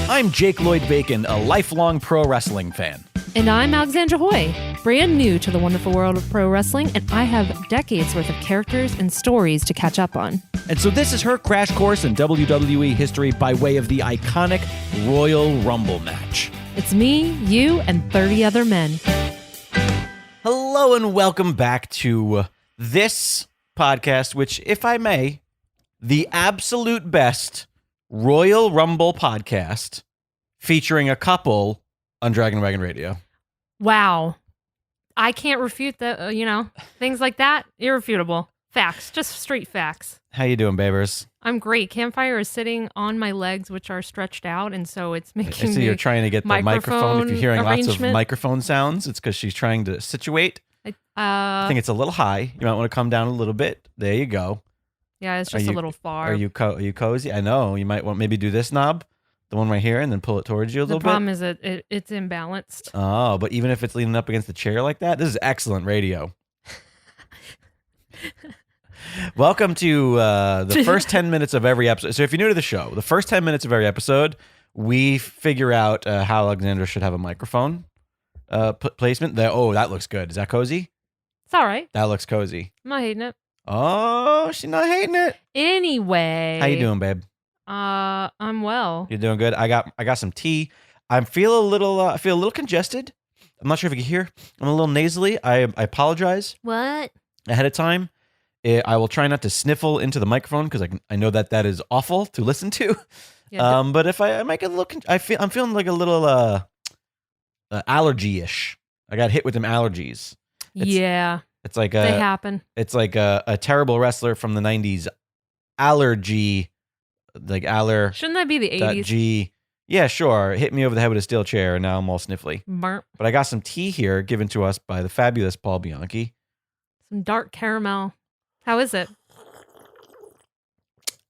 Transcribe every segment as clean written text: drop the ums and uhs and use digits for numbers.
I'm Jake Lloyd-Bacon, a lifelong pro wrestling fan. And I'm Alexandra Hoy, brand new to the wonderful world of pro wrestling, and I have decades worth of characters and stories to catch up on. And so this is her crash course in WWE history by way of the iconic Royal Rumble match. It's me, you, and 30 other men. Hello and welcome back to this podcast, which, if I may, the absolute best Royal Rumble podcast featuring a couple on Dragon Wagon Radio. Wow. I can't refute that, things like that. Irrefutable. Facts. Just straight facts. How you doing, babers? I'm great. Campfire is sitting on my legs, which are stretched out, and so it's making So you're trying to get the microphone. If you're hearing lots of microphone sounds, it's because she's trying to situate. I think it's a little high. You might want to come down a little bit. There you go. Yeah, it's just a little far. Are you cozy? I know. You might want maybe do this knob, the one right here, and then pull it towards you a little bit. The problem is it's imbalanced. Oh, but even if it's leaning up against the chair like that, this is excellent radio. Welcome to the first 10 minutes of every episode. So if you're new to the show, the first 10 minutes of every episode, we figure out how Alexandra should have a microphone placement. That looks good. Is that cozy? It's all right. That looks cozy. I'm not hating it. Oh, she's not hating it. Anyway. How you doing, babe? I'm well. You're doing good. I got some tea. I feel a little congested. I'm not sure if you can hear. I'm a little nasally. I apologize. What? Ahead of time. I will try not to sniffle into the microphone because I know that is awful to listen to. Yeah, but if I might get a little, I'm feeling like a little allergy-ish. I got hit with them allergies. It's like they happen. It's like a terrible wrestler from the 90s. Allergy, like aller. Shouldn't that be the 80s? G. Yeah, sure. Hit me over the head with a steel chair, and now I'm all sniffly. Burp. But I got some tea here given to us by the fabulous Paul Bianchi. Some dark caramel. How is it?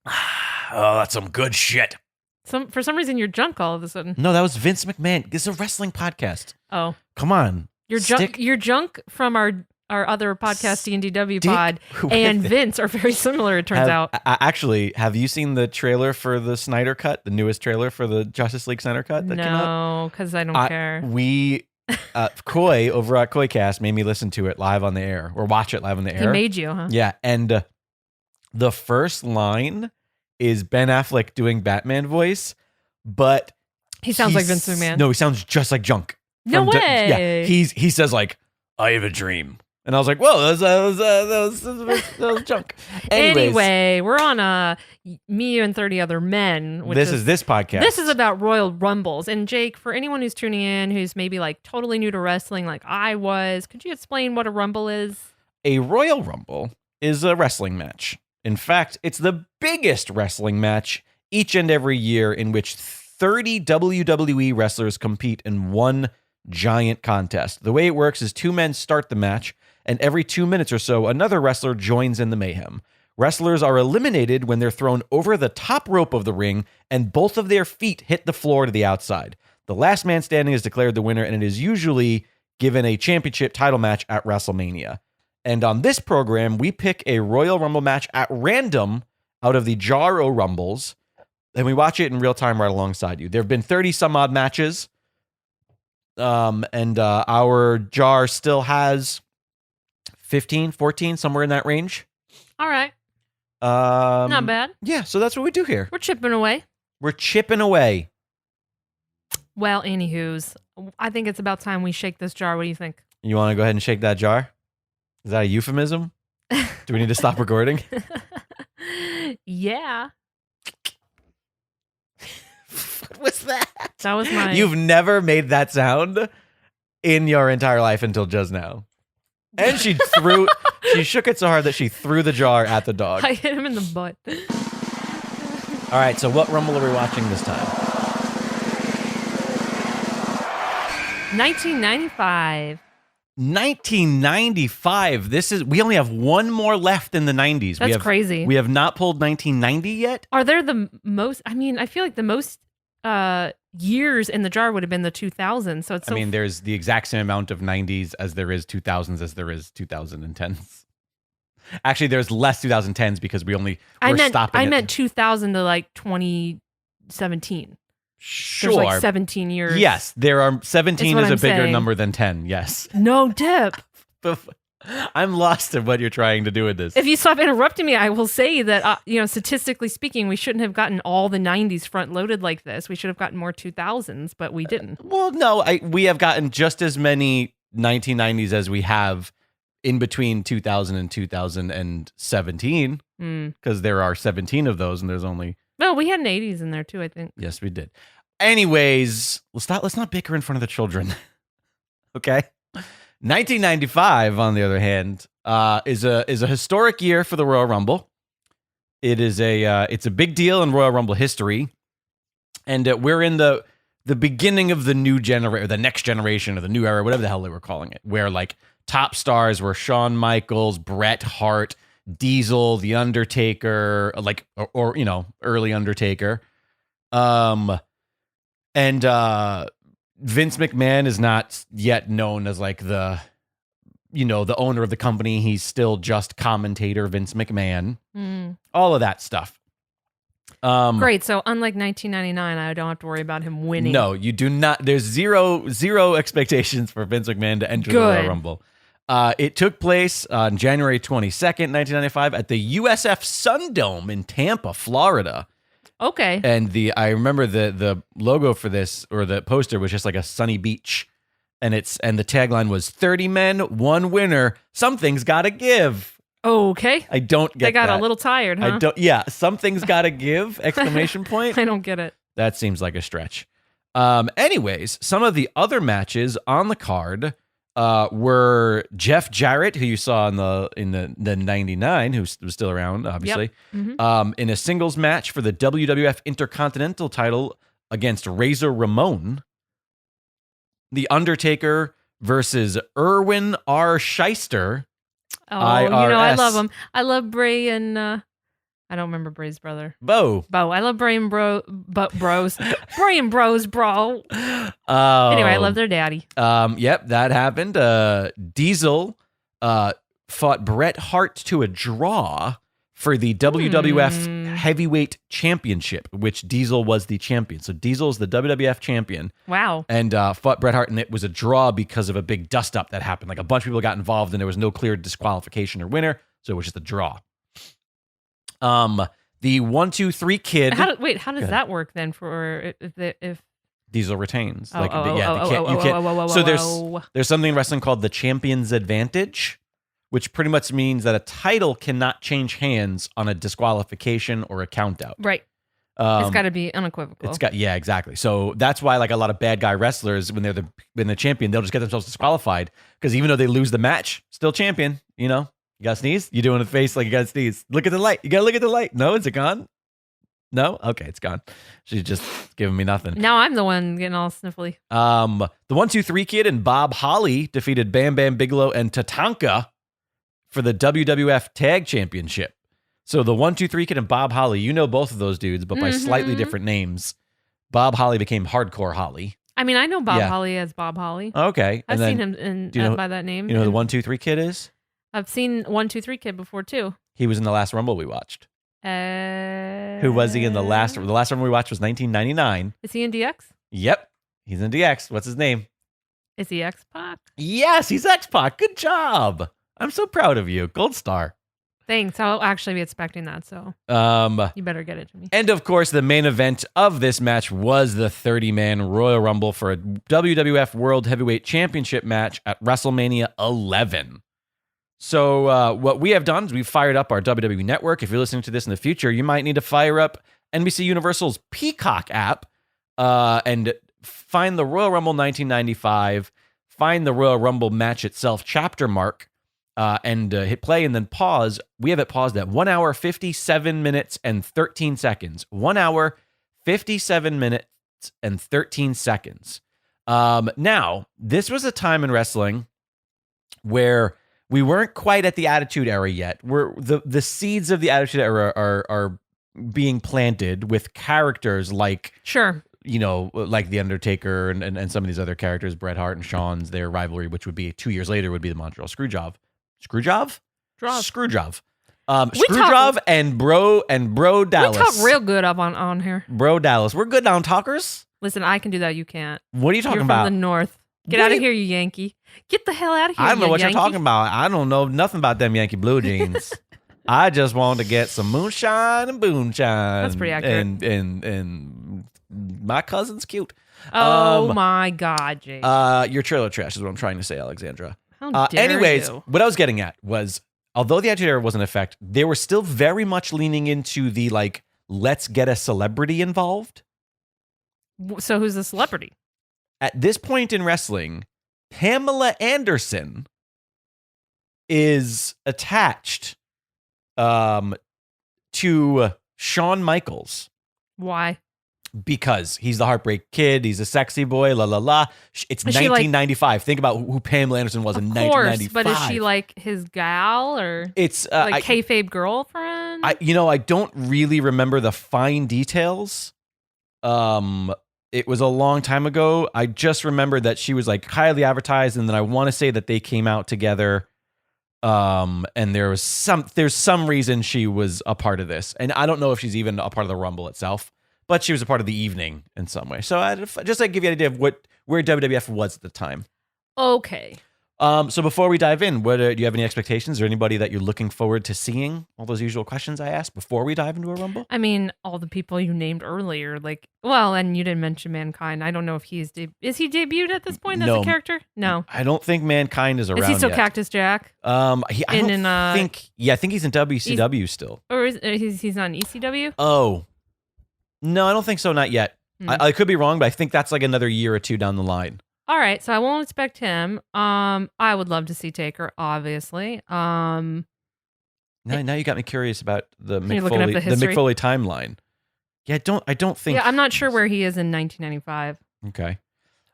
Oh, that's some good shit. For some reason, you're drunk all of a sudden. No, that was Vince McMahon. This is a wrestling podcast. Oh. Come on. You're drunk from our other podcast, DNDW pod, and Vince are very similar, it turns out. Actually, have you seen the trailer for the Snyder Cut, the newest trailer for the Justice League Snyder Cut that came out? No, because I don't care. Coy over at Coycast made me listen to it live on the air, or watch it live on the air. He made you, huh? Yeah, and the first line is Ben Affleck doing Batman voice, but he sounds like Vince McMahon. No, he sounds just like Junk. No way. He says like, "I have a dream." And I was like, whoa, that was junk. Anyway, we're on Me and 30 Other Men. This is this podcast. This is about Royal Rumbles. And Jake, for anyone who's tuning in, who's maybe like totally new to wrestling like I was, could you explain what a Rumble is? A Royal Rumble is a wrestling match. In fact, it's the biggest wrestling match each and every year in which 30 WWE wrestlers compete in one giant contest. The way it works is two men start the match, and every 2 minutes or so, another wrestler joins in the mayhem. Wrestlers are eliminated when they're thrown over the top rope of the ring and both of their feet hit the floor to the outside. The last man standing is declared the winner, and it is usually given a championship title match at WrestleMania. And on this program, we pick a Royal Rumble match at random out of the Jar O Rumbles, and we watch it in real time right alongside you. There have been 30 some odd matches, and our jar still has 15, 14, somewhere in that range. All right. Not bad. Yeah, so that's what we do here. We're chipping away. Well, anywho's, I think it's about time we shake this jar. What do you think? You want to go ahead and shake that jar? Is that a euphemism? Do we need to stop recording? Yeah. What was that? That was my... You've never made that sound in your entire life until just now. And she shook it so hard that she threw the jar at the dog. I hit him in the butt. All right, so what Rumble are we watching this time? 1995. 1995. We only have one more left in the 90s. That's crazy. We have not pulled 1990 yet. Are there the most? I mean, I feel like the most years in the jar would have been the 2000s. So it's. There's the exact same amount of 90s as there is 2000s as there is 2010s. Actually, there's less 2010s because I meant 2000 to like 2017. Sure. There's like 17 years. Yes, there are 17 is a I'm bigger saying. number than 10. Yes. No dip. I'm lost in what you're trying to do with this. If you stop interrupting me, I will say that, statistically speaking, we shouldn't have gotten all the 90s front loaded like this. We should have gotten more 2000s, but we didn't. Well, no, we have gotten just as many 1990s as we have in between 2000 and 2017, because there are 17 of those, and there's only... Well, we had an 80s in there too, I think. Yes, we did. Anyways, let's not bicker in front of the children. Okay? 1995, on the other hand, is a historic year for the Royal Rumble. It's a big deal in Royal Rumble history, and we're in the beginning of the new generation, the next generation, or the new era, whatever the hell they were calling it, where like top stars were Shawn Michaels, Bret Hart, Diesel, The Undertaker, or early Undertaker, and Vince McMahon is not yet known as like the owner of the company. He's still just commentator Vince McMahon. All of that stuff. Great. So unlike 1999, I don't have to worry about him winning. No, you do not. There's zero expectations for Vince McMahon to enter the Royal Rumble. It took place on January 22nd, 1995 at the USF Sun Dome in Tampa, Florida. Okay. And I remember the logo for this, or the poster, was just like a sunny beach, and the tagline was 30 men, 1 winner. Something's got to give. Okay. I don't get. They got that. a little tired, huh? I don't. Yeah, something's got to give! Exclamation point. I don't get it. That seems like a stretch. Anyways, some of the other matches on the card were Jeff Jarrett, who you saw in the 99, who was still around, obviously, in a singles match for the WWF Intercontinental title against Razor Ramon. The Undertaker versus Erwin R. Shyster. Oh, IRS. I love him. I love Bray and I don't remember Bray's brother. Bo. I love Bray and Bros. Bray and Bros, bro. Anyway, I love their daddy. Yep, that happened. Diesel fought Bret Hart to a draw for the WWF Heavyweight Championship, which Diesel was the champion. So Diesel is the WWF champion. Wow. And fought Bret Hart, and it was a draw because of a big dust-up that happened. Like a bunch of people got involved, and there was no clear disqualification or winner, so it was just a draw. The 1, 2, 3 kid. How does that work then? For if Diesel retains. You can't. So there's something in wrestling called the champion's advantage, which pretty much means that a title cannot change hands on a disqualification or a count out. Right. It's got to be unequivocal. Exactly. So that's why like a lot of bad guy wrestlers, when they're champion, they'll just get themselves disqualified because even though they lose the match, still champion. You got to sneeze? You're doing a face like you got to sneeze. Look at the light. You got to look at the light. No, is it gone? No? Okay, it's gone. She's just giving me nothing. Now I'm the one getting all sniffly. The 1, 2, 3 kid and Bob Holly defeated Bam Bam Bigelow and Tatanka for the WWF Tag Championship. So the 1, 2, 3 kid and Bob Holly, you know both of those dudes, but by slightly different names. Bob Holly became Hardcore Holly. I mean, I know Bob Holly as Bob Holly. Okay. I've seen him by that name. You know who the 1, 2, 3 kid is? I've seen 1, 2, 3 kid before too. He was in the last Rumble we watched. Who was he in the last? The last Rumble we watched was 1999. Is he in DX? Yep, he's in DX. What's his name? Is he X-Pac? Yes, he's X-Pac. Good job. I'm so proud of you. Gold star. Thanks. I'll actually be expecting that, so you better get it to me. And of course, the main event of this match was the 30-man Royal Rumble for a WWF World Heavyweight Championship match at WrestleMania 11. So what we have done is we've fired up our WWE Network. If you're listening to this in the future, you might need to fire up NBC Universal's Peacock app and find the Royal Rumble 1995, find the Royal Rumble match itself chapter mark, and hit play and then pause. We have it paused at 1 hour, 57 minutes, and 13 seconds. 1 hour, 57 minutes, and 13 seconds. Now, this was a time in wrestling where we weren't quite at the Attitude Era yet. The seeds of the Attitude Era are being planted with characters like... Sure. Like The Undertaker and some of these other characters, Bret Hart and Shawn's, their rivalry, which would be 2 years later, would be the Montreal Screwjob. Screwjob? Draw. Screwjob. Screwjob and Bro Dallas. We talk real good up on here. Bro Dallas. We're good on talkers. Listen, I can do that. You can't. What are you talking You're about? from the north. Get out of here, you Yankee. Get the hell out of here, I don't know what Yankee. you're talking about. I don't know nothing about them Yankee Blue Jeans. I just want to get some moonshine and boonshine. That's pretty accurate. And my cousin's cute. Oh my God, Jake. Your trailer trash is what I'm trying to say, Alexandra. How dare anyways, you? what I was getting at was, although the Attitude Era was in effect, they were still very much leaning into the like, let's get a celebrity involved. So who's the celebrity? At this point in wrestling, Pamela Anderson is attached to Shawn Michaels. Why? Because he's the Heartbreak Kid. He's a sexy boy. La la la. It's Is she 1995. Think about who Pamela Anderson was in 1995. But is she like his gal or it's like kayfabe girlfriend? I don't really remember the fine details. It was a long time ago. I just remember that she was like highly advertised, and then I want to say that they came out together. And there's some reason she was a part of this, and I don't know if she's even a part of the Rumble itself, but she was a part of the evening in some way. So I just like give you an idea of where WWF was at the time. Okay. So before we dive in, do you have any expectations or anybody that you're looking forward to seeing? All those usual questions I asked before we dive into a Rumble. I mean, all the people you named earlier, and you didn't mention Mankind. I don't know if is he debuted at this point as a character? No. I don't think Mankind is around Is he still yet. Cactus Jack? I think he's in WCW still. Or he's not in ECW? Oh. No, I don't think so, not yet. Hmm. I could be wrong, but I think that's like another year or two down the line. All right, so I won't expect him. I would love to see Taker, obviously. Now you got me curious about the You're looking up Mick the history? Foley timeline. Yeah, I don't think. Yeah, I'm not sure where he is in 1995. Okay.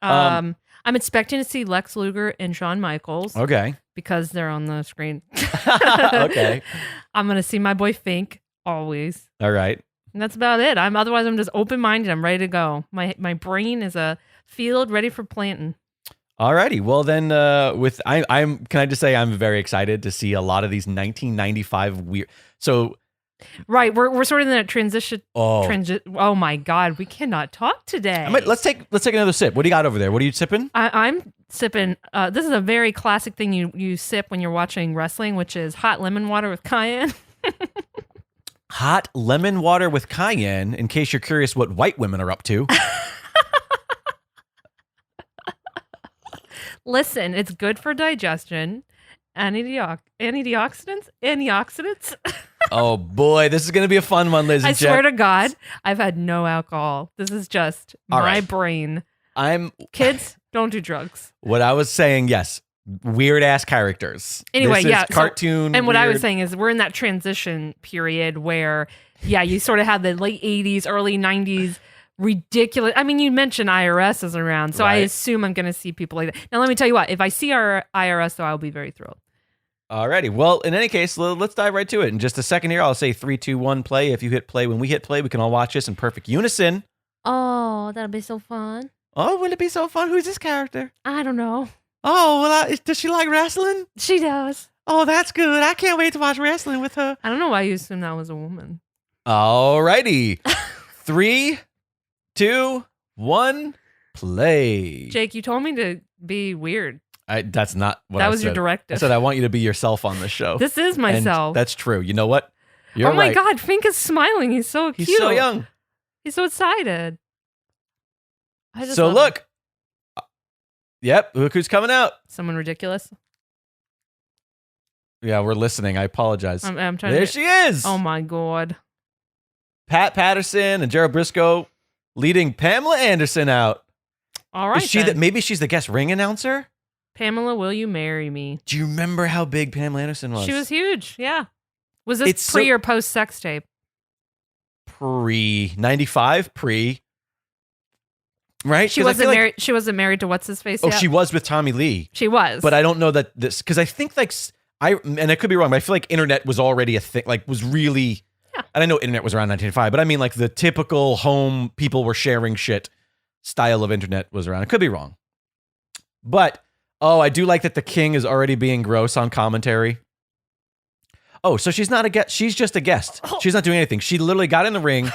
I'm expecting to see Lex Luger and Shawn Michaels. Okay. Because they're on the screen. Okay. I'm gonna see my boy Fink always. All right. And that's about it. Otherwise I'm just open minded. I'm ready to go. My brain is a field ready for planting. Alrighty. Well then, can I just say I'm very excited to see a lot of these 1995 weird. So. Right, we're sort of in that transition. Oh my God, we cannot talk today. Let's take another sip. What do you got over there? What are you sipping? I'm sipping. This is a very classic thing you sip when you're watching wrestling, which is hot lemon water with cayenne. Hot lemon water with cayenne. In case you're curious, what white women are up to. Listen, it's good for digestion. Antioxidants. Oh boy, this is going to be a fun one, Liz. I swear to God, I've had no alcohol. This is just my brain. Kids, don't do drugs. What I was saying, yes, weird ass characters. Anyway, this is cartoon. And what I was saying is we're in that transition period where, you sort of have the late 80s, early 90s. Ridiculous. I mean, you mentioned IRS is around, so right. I assume I'm going to see people like that. Now, let me tell you what. If I see our IRS, though, I'll be very thrilled. Alrighty. Well, in any case, let's dive right to it. In just a second here, I'll say 3, 2, 1, play. If you hit play, when we hit play, we can all watch this in perfect unison. Oh, that'll be so fun. Oh, will it be so fun? Who's this character? I don't know. Oh, well, does she like wrestling? She does. Oh, that's good. I can't wait to watch wrestling with her. I don't know why you assumed that was a woman. Alrighty. 3, 2, 1, play. Jake, you told me to be weird. That's not what that I was said. your directive. I said I want you to be yourself on the show. This is myself. And that's true. You know what? You're oh my right. God, Fink is smiling. He's so cute. He's so young. He's so excited. So look. Yep, look who's coming out. Someone ridiculous. Yeah, we're listening. I apologize. I'm trying. There she is. Oh my God. Pat Patterson and Gerald Briscoe leading Pamela Anderson out. All right. Is she that? Maybe she's the guest ring announcer. Pamela, will you marry me? Do you remember how big Pamela Anderson was? She was huge. Yeah. Was this pre or post sex tape? Pre 95. Pre. Right. She wasn't married. She wasn't married to what's his face. Oh, yet? she was with Tommy Lee. She was. But I don't know that this because I think and I could be wrong, but I feel like internet was already a thing. Like was really. Yeah. And I know internet was around 1995, but I mean like the typical home people were sharing shit style of internet was around. I could be wrong. But I do like that the King is already being gross on commentary. Oh, so she's not a guest. She's just a guest. She's not doing anything. She literally got in the ring,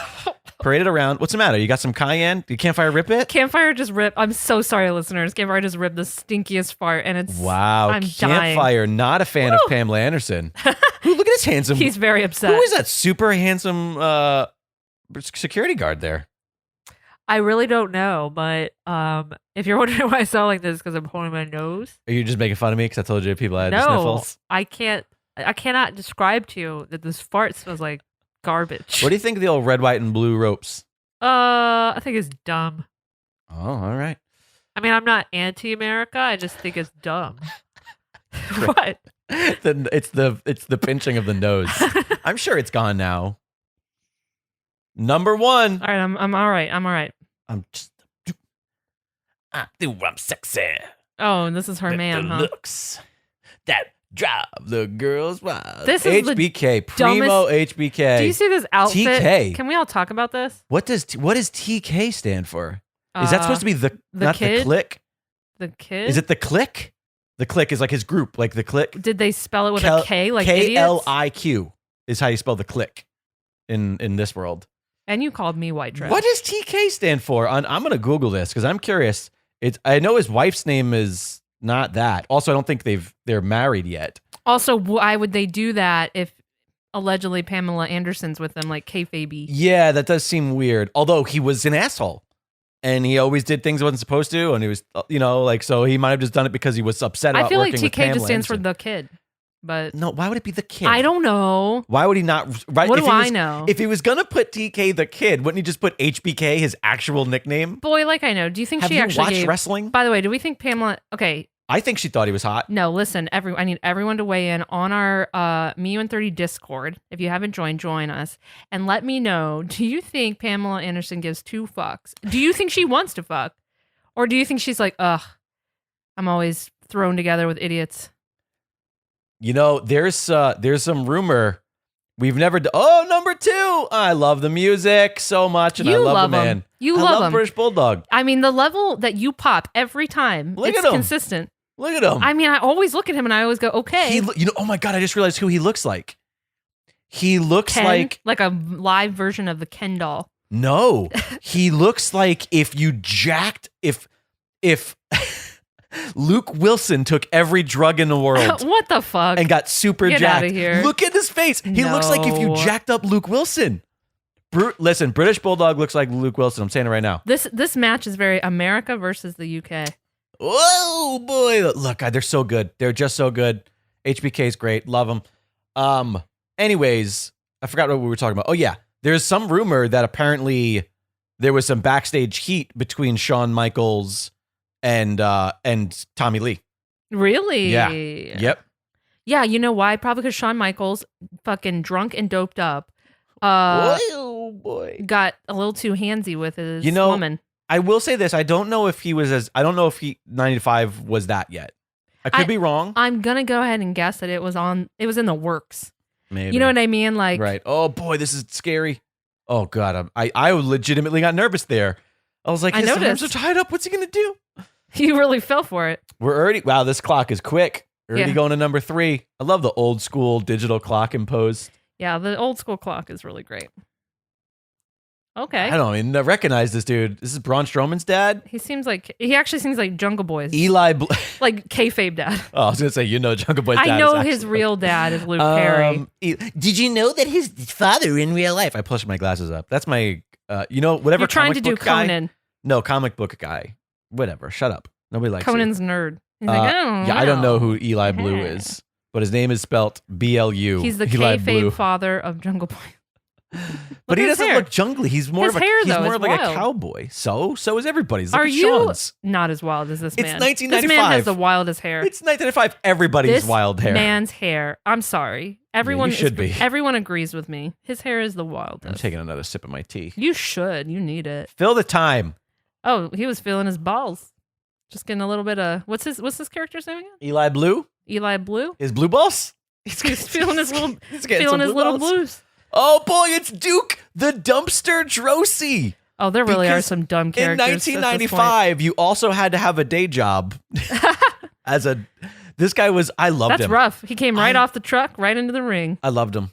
paraded around. What's the matter? You got some cayenne? Did Campfire rip it? Campfire just ripped. I'm so sorry, listeners. Campfire just ripped the stinkiest fart, and it's wow. I'm Campfire, dying. not a fan of Pamela Anderson. Ooh, look at his handsome. He's very upset. Who is that super handsome security guard there? I really don't know, but if you're wondering why I sound like this, because I'm holding my nose. Are you just making fun of me because I told you people had No, sniffles? I cannot describe to you that this fart smells like garbage. What do you think of the old red, white, and blue ropes? I think it's dumb. Oh, all right. I mean, I'm not anti-America. I just think it's dumb. What? It's the pinching of the nose. I'm sure it's gone now. Number 1. All right, I'm all right. I'm all right. I'm sexy. Oh, and this is her man, the huh? looks that drive the girls wild. This is the HBK, primo HBK. Do you see this outfit? TK. Can we all talk about this? What does TK stand for? Is that supposed to be the not kid? the click? The kid? Is it the click? The click is like his group, like the click. Did they spell it with a K, like idiots? KLIQ is how you spell the click in this world. And you called me white trash. What does TK stand for? I'm going to Google this because I'm curious. I know his wife's name is not that. Also, I don't think they're married yet. Also, why would they do that if allegedly Pamela Anderson's with them, like kayfabe? Yeah, that does seem weird. Although he was an asshole. And he always did things he wasn't supposed to. And he was, so he might have just done it because he was upset about working with I feel like TK just stands Anderson. for the kid. But no, why would it be the kid? I don't know. Why would he not? Right? What do I know? If he was going to put TK the kid, wouldn't he just put HBK, his actual nickname? Boy, like I know. Do you think Have she you actually watched wrestling? By the way, do we think Pamela... Okay. I think she thought he was hot. No, listen. I need everyone to weigh in on our Me and 30 Discord. If you haven't joined, join us. And let me know, do you think Pamela Anderson gives 2 fucks? Do you think she wants to fuck? Or do you think she's like, ugh, I'm always thrown together with idiots? There's some rumor. We've never number 2. I love the music so much, and I love the man. You I love love him. British Bulldog. I mean, the level that you pop every time, Look it's at him. consistent. Look at him. I mean, I always look at him and I always go, okay. Oh my God, I just realized who he looks like. He looks Ken, like a live version of the Ken doll. No, he looks like if Luke Wilson took every drug in the world. What the fuck? And got super Get jacked. outta here. Look at his face. He looks like if you jacked up Luke Wilson. Listen, British Bulldog looks like Luke Wilson. I'm saying it right now. This match is very America versus the UK. Oh boy, look, they're so good. They're just so good. HBK's great. Love them. Anyways, I forgot what we were talking about. Oh yeah, there's some rumor that apparently there was some backstage heat between Shawn Michaels and Tommy Lee. Really? Yeah. Yep. Yeah, you know why? Probably because Shawn Michaels, fucking drunk and doped up, oh boy, got a little too handsy with his woman. I will say this: I don't know if 95 was that yet. I could be wrong. I'm gonna go ahead and guess that it was in the works. Maybe. You know what I mean? Like, right. Oh boy, this is scary. Oh God, I legitimately got nervous there. I was like, his arms are tied up. What's he gonna do? You really fell for it. Wow, this clock is quick. Already going to number 3. I love the old school digital clock imposed. Yeah, the old school clock is really great. Okay. I don't even recognize this dude. This is Braun Strowman's dad? He actually seems like Jungle Boy's. Like kayfabe dad. Oh, I was going to say, Jungle Boy's dad. I know his real dad is Luke Perry. Did you know that his father in real life? I pushed my glasses up. That's my, whatever. You're trying to do Conan. No, comic book guy. Whatever. Shut up. Nobody likes Conan's you. nerd. He's like, I don't know who Eli Blue is, but his name is spelt BLU. He's the Eli kayfabe Blue. father of Jungle Boy. But he doesn't look jungly. He's more his of a hair, he's though, more is of like wild. a cowboy. So is everybody's. Look Are at you Sean's. not as wild as this man? It's 1995. This man has the wildest hair. It's 1995. Everybody's wild hair. Man's hair. I'm sorry. Everyone should be. Everyone agrees with me. His hair is the wildest. I'm taking another sip of my tea. You should. You need it. Fill the time. Oh, he was feeling his balls. Just getting a little bit of what's this character's name again? Eli Blue. Eli Blue. His blue balls. He's feeling his little little blues. Oh boy, it's Duke the Dumpster Drosy. Oh, there really are some dumb characters. In 1995, you also had to have a day job as a This guy was, I loved him. That's rough. He came right off the truck, right into the ring. I loved him.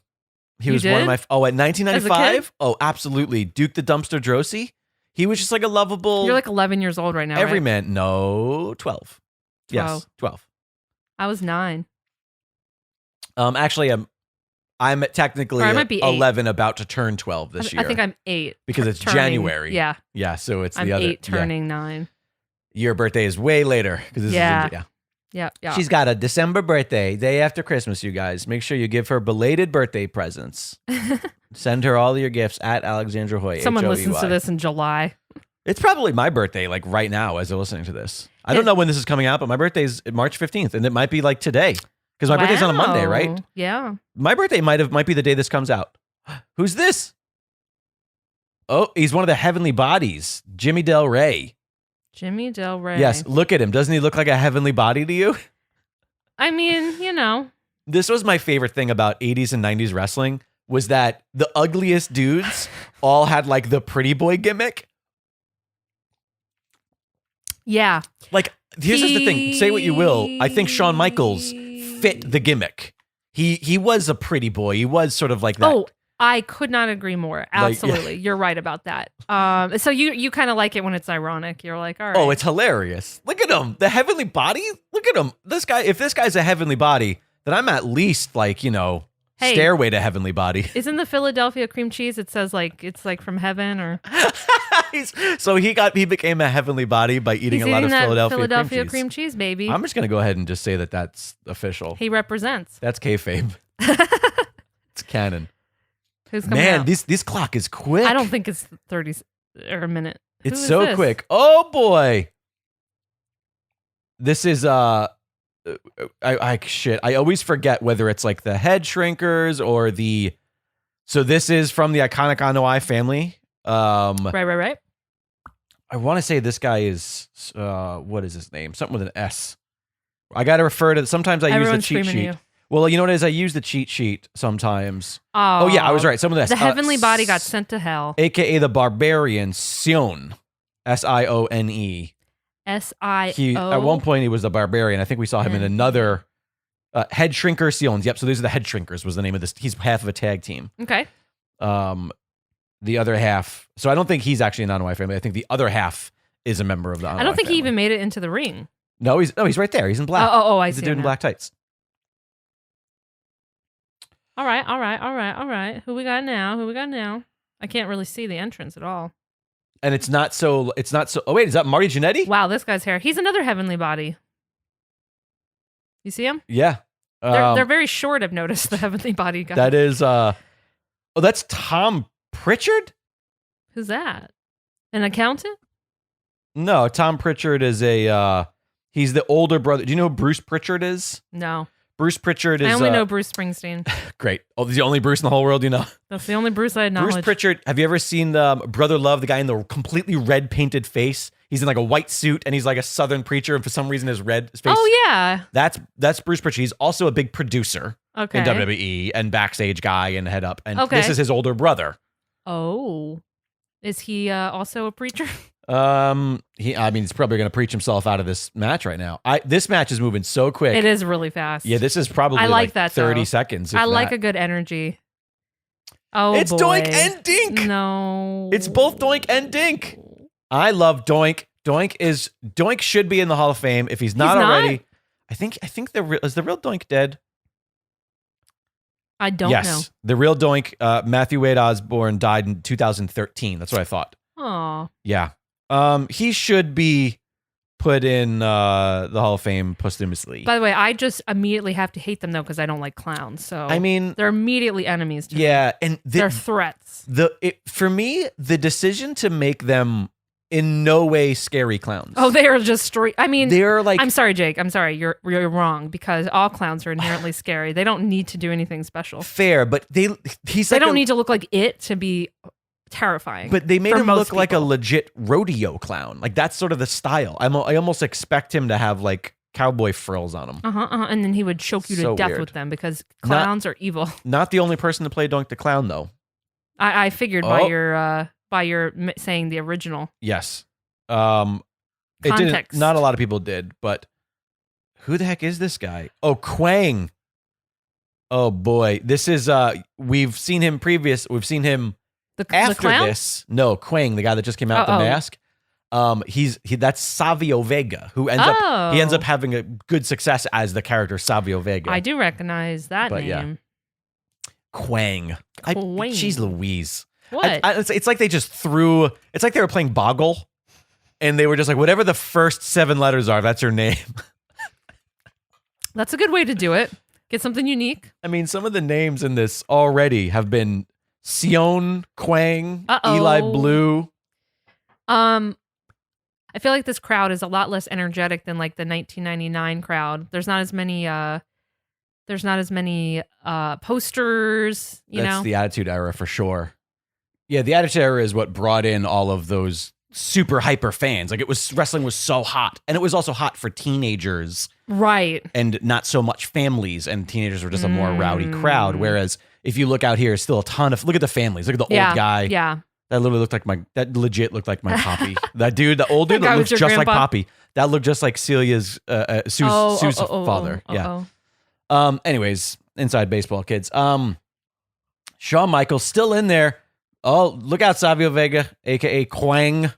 He was You one of did? my, at 1995? kid? Oh, absolutely. Duke the Dumpster Drosy. He was just like a lovable. You're like 11 years old right now, every right? man. No, 12. Yes, 12. I was 9. Actually, I'm technically Or I might be 8. 11, about to turn 12 this year. I think I'm 8. because it's turning- January. Yeah. Yeah, so it's I'm the other. 8 turning 9. Your birthday is way later because this Yeah. is yeah. Yeah. She's got a December birthday, day after Christmas. You guys, make sure you give her belated birthday presents. Send her all your gifts at Alexandra Hoy. Someone Hoey. listens to this in July. It's probably my birthday, like right now, as they're listening to this. I don't know when this is coming out, but my birthday's March 15th, and it might be like today because my birthday's on a Monday, right? Yeah. My birthday might be the day this comes out. Who's this? Oh, he's one of the heavenly bodies, Jimmy Del Rey. Jimmy Del Rey. Yes, look at him. Doesn't he look like a heavenly body to you? I mean, you know. This was my favorite thing about 80s and 90s wrestling was that the ugliest dudes all had like the pretty boy gimmick. Yeah. Like, here's just the thing. Say what you will. I think Shawn Michaels fit the gimmick. He was a pretty boy. He was sort of like that. Oh, I could not agree more. Absolutely. You're right about that. So you kind of like it when it's ironic. You're like, all right. Oh, it's hilarious. Look at him. The heavenly body. Look at him. This guy, if this guy's a heavenly body, then I'm at least like, Hey. stairway to heavenly body. Isn't the Philadelphia cream cheese? It says like it's like from heaven or So he became a heavenely body by eating he's a lot eating of that Philadelphia cream cheese, baby. I'm just going to go ahead and just say that that's official. He represents. That's kayfabe. It's canon. Who's coming Man, out? this clock is quick. I don't think it's 30 or a minute. It's Who is so this? quick. Oh boy. This is I always forget whether it's like the Headshrinkers or so this is from the iconic Anoa'i family. Right. I want to say this guy is what is his name? Something with an S. I got to refer to sometimes I Everyone's use the cheat screaming sheet. at you. Well, you know what it is? I use the cheat sheet sometimes. Oh yeah, I was right. Some of this. The heavenly body got sent to hell. AKA the Barbarian, Sion. Sione. SIO. At one point, he was the Barbarian. I think we saw him in another Headshrinker Sions. Yep. So these are the Headshrinkers was the name of this. He's half of a tag team. Okay. The other half. So I don't think he's actually an Anoa'i family. I think the other half is a member of the Anoa'i I don't think family. he even made it into the ring. No, he's right there. He's in black. I he's see. the dude him in now. black tights. All right. Who we got now? I can't really see the entrance at all. And it's not so. Oh wait, is that Marty Jannetty? Wow, this guy's hair. He's another heavenly body. You see him? Yeah. They're very short. I've noticed the heavenly body guy. That is. That's Tom Pritchard. Who's that? An accountant? No, Tom Pritchard is he's the older brother. Do you know who Bruce Pritchard is? No. Bruce Pritchard is. I only know Bruce Springsteen. Great. Oh, he's the only Bruce in the whole world you know. That's the only Bruce I acknowledge. Bruce Pritchard. Have you ever seen Brother Love, the guy in the completely red painted face? He's in like a white suit and he's like a Southern preacher, and for some reason his face. Oh yeah. That's Bruce Pritchard. He's also a big producer Okay. in WWE and backstage guy and head up. And Okay. this is his older brother. Oh. Is he also a preacher? He's probably going to preach himself out of this match right now. This match is moving so quick. It is really fast. Yeah, this is probably I like that, 30 though. seconds. I like a good energy. Oh, It's boy. Doink and Dink. No. It's both Doink and Dink. I love Doink. Doink should be in the Hall of Fame if he's not already. I think is the real Doink dead? I don't yes, know. the real Doink, Matthew Wade Osborne died in 2013. That's what I thought. Oh. Yeah. He should be put in the Hall of Fame posthumously. By the way, I just immediately have to hate them though because I don't like clowns. So I mean, they're immediately enemies to me. yeah, and They're threats. for me, the decision to make them in no way scary clowns. Oh, they are just straight. I mean, they're like. I'm sorry, Jake. I'm sorry. You're wrong because all clowns are inherently scary. They don't need to do anything special. Fair, but they don't need to look like it to be terrifying. But they made for him most look like a people. legit rodeo clown. Like that's sort of the style. I almost expect him to have like cowboy frills on him. And then he would choke you to So death weird. with them because clowns are evil. Not the only person to play Doink the Clown though. I figured by your saying the original. Yes. It didn't. Context. Not a lot of people did, but Who the heck is this guy? Oh, Quang. Oh boy, this is we've seen him We've seen him after the clown? this. No, Quang, the guy that just came out with the mask. That's Savio Vega, who ends up having a good success as the character Savio Vega. I do recognize that name. Yeah. Quang. Jeez Louise. What? It's like they just threw. It's like they were playing Boggle, and they were just like, whatever the first 7 letters are, that's your name. That's a good way to do it. Get something unique. I mean, some of the names in this already have been Sion, Quang, Eli Blue. I feel like this crowd is a lot less energetic than like the 1999 crowd. There's not as many posters, That's the Attitude Era for sure. Yeah, the Attitude Era is what brought in all of those super hyper fans. Like wrestling was so hot, and it was also hot for teenagers. Right. And not so much families, and teenagers were just a more rowdy crowd. Whereas if you look out here, still a ton of, look at the families. Look at the old guy. Yeah. That legit looked like my Poppy. That dude, the old dude that looks just like Poppy. That looked just like Celia's, Sue's father. Yeah. Anyways, inside baseball, kids. Shawn Michaels still in there. Oh, look out, Savio Vega, aka Quang.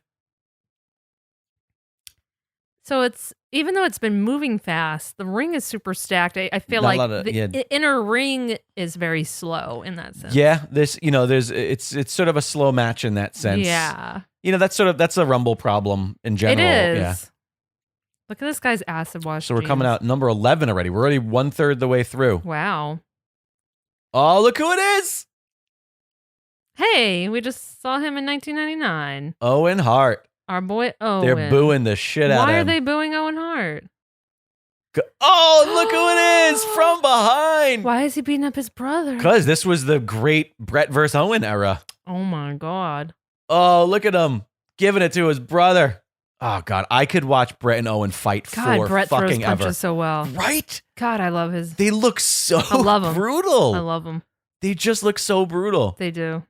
So even though it's been moving fast, the ring is super stacked. I feel like the inner ring is very slow in that sense. Yeah, it's sort of a slow match in that sense. Yeah. That's a Rumble problem in general. It is. Yeah. Look at this guy's acid wash. So we're coming out number 11 already. We're already 1/3 the way through. Wow. Oh, look who it is. Hey, we just saw him in 1999. Owen Hart. Our boy Owen. They're booing the shit out of him. Why are they booing Owen Hart? Oh, look who it is from behind. Why is he beating up his brother? Because this was the great Brett versus Owen era. Oh my God. Oh, look at him giving it to his brother. Oh God, I could watch Brett and Owen fight for Brett fucking throws ever. punches so well. Right? God, I love his. They look so I love 'em. brutal. I love them. They just look so brutal. They do.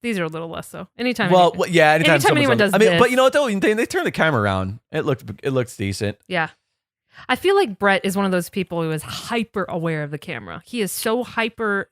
These are a little less so. Anytime. Anytime anyone does I mean, this. but you know what though? They turned the camera around. It looks decent. Yeah. I feel like Brett is one of those people who is hyper aware of the camera. He is so hyper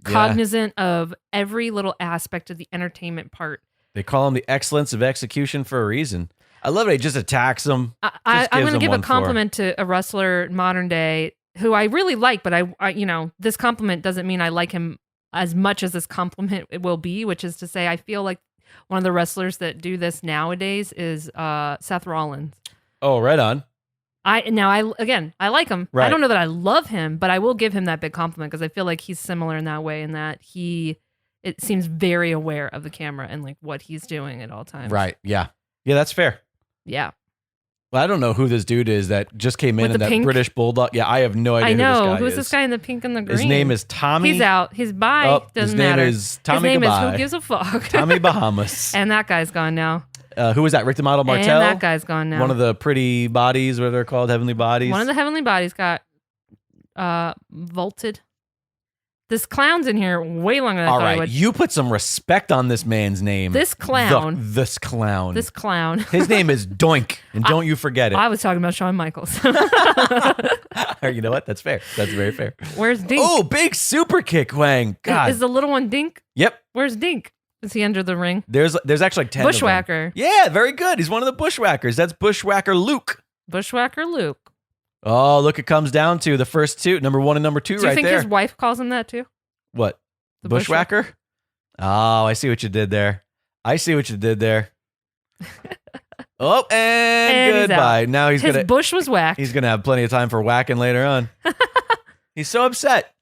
cognizant of every little aspect of the entertainment part. They call him the excellence of execution for a reason. I love it. He just attacks them. I'm going to give a compliment to a wrestler modern day who I really like, but I this compliment doesn't mean I like him as much as this compliment it will be, which is to say I feel like one of the wrestlers that do this nowadays is Seth Rollins. Oh, right on. I like him. Right. I don't know that I love him, but I will give him that big compliment because I feel like he's similar in that way, in that it seems very aware of the camera and like what he's doing at all times. Right. Yeah. Yeah, that's fair. Yeah. Well, I don't know who this dude is that just came in that pink? British Bulldog. Yeah, I have no idea who this guy is. Who's this guy in the pink and the green? His name is Tommy. He's out. He's by. Oh, Doesn't matter. His name is Tommy His name Goodbye. is Who Gives a Fuck. Tommy Bahamas. And that guy's gone now. Who was that? Rick the Model Martel? And that guy's gone now. One of the pretty bodies, whatever they're called, heavenly bodies. One of the heavenly bodies got vaulted. This clown's in here way longer than I thought he would. You put some respect on this man's name. This clown. This clown. This clown. His name is Doink, and don't you forget it. I was talking about Shawn Michaels. You know what? That's fair. That's very fair. Where's Dink? Oh, big super kick, Wang. God. Is the little one Dink? Yep. Where's Dink? Is he under the ring? There's actually like 10 Bushwhacker. of them. Yeah, very good. He's one of the Bushwhackers. That's Bushwhacker Luke. Bushwhacker Luke. Oh, look, it comes down to the first two, number 1 and number 2 right there. Do you think his wife calls him that too? What? The Bushwhacker? Oh, I see what you did there. Oh, and goodbye. Now his bush was whacked. He's gonna have plenty of time for whacking later on. He's so upset.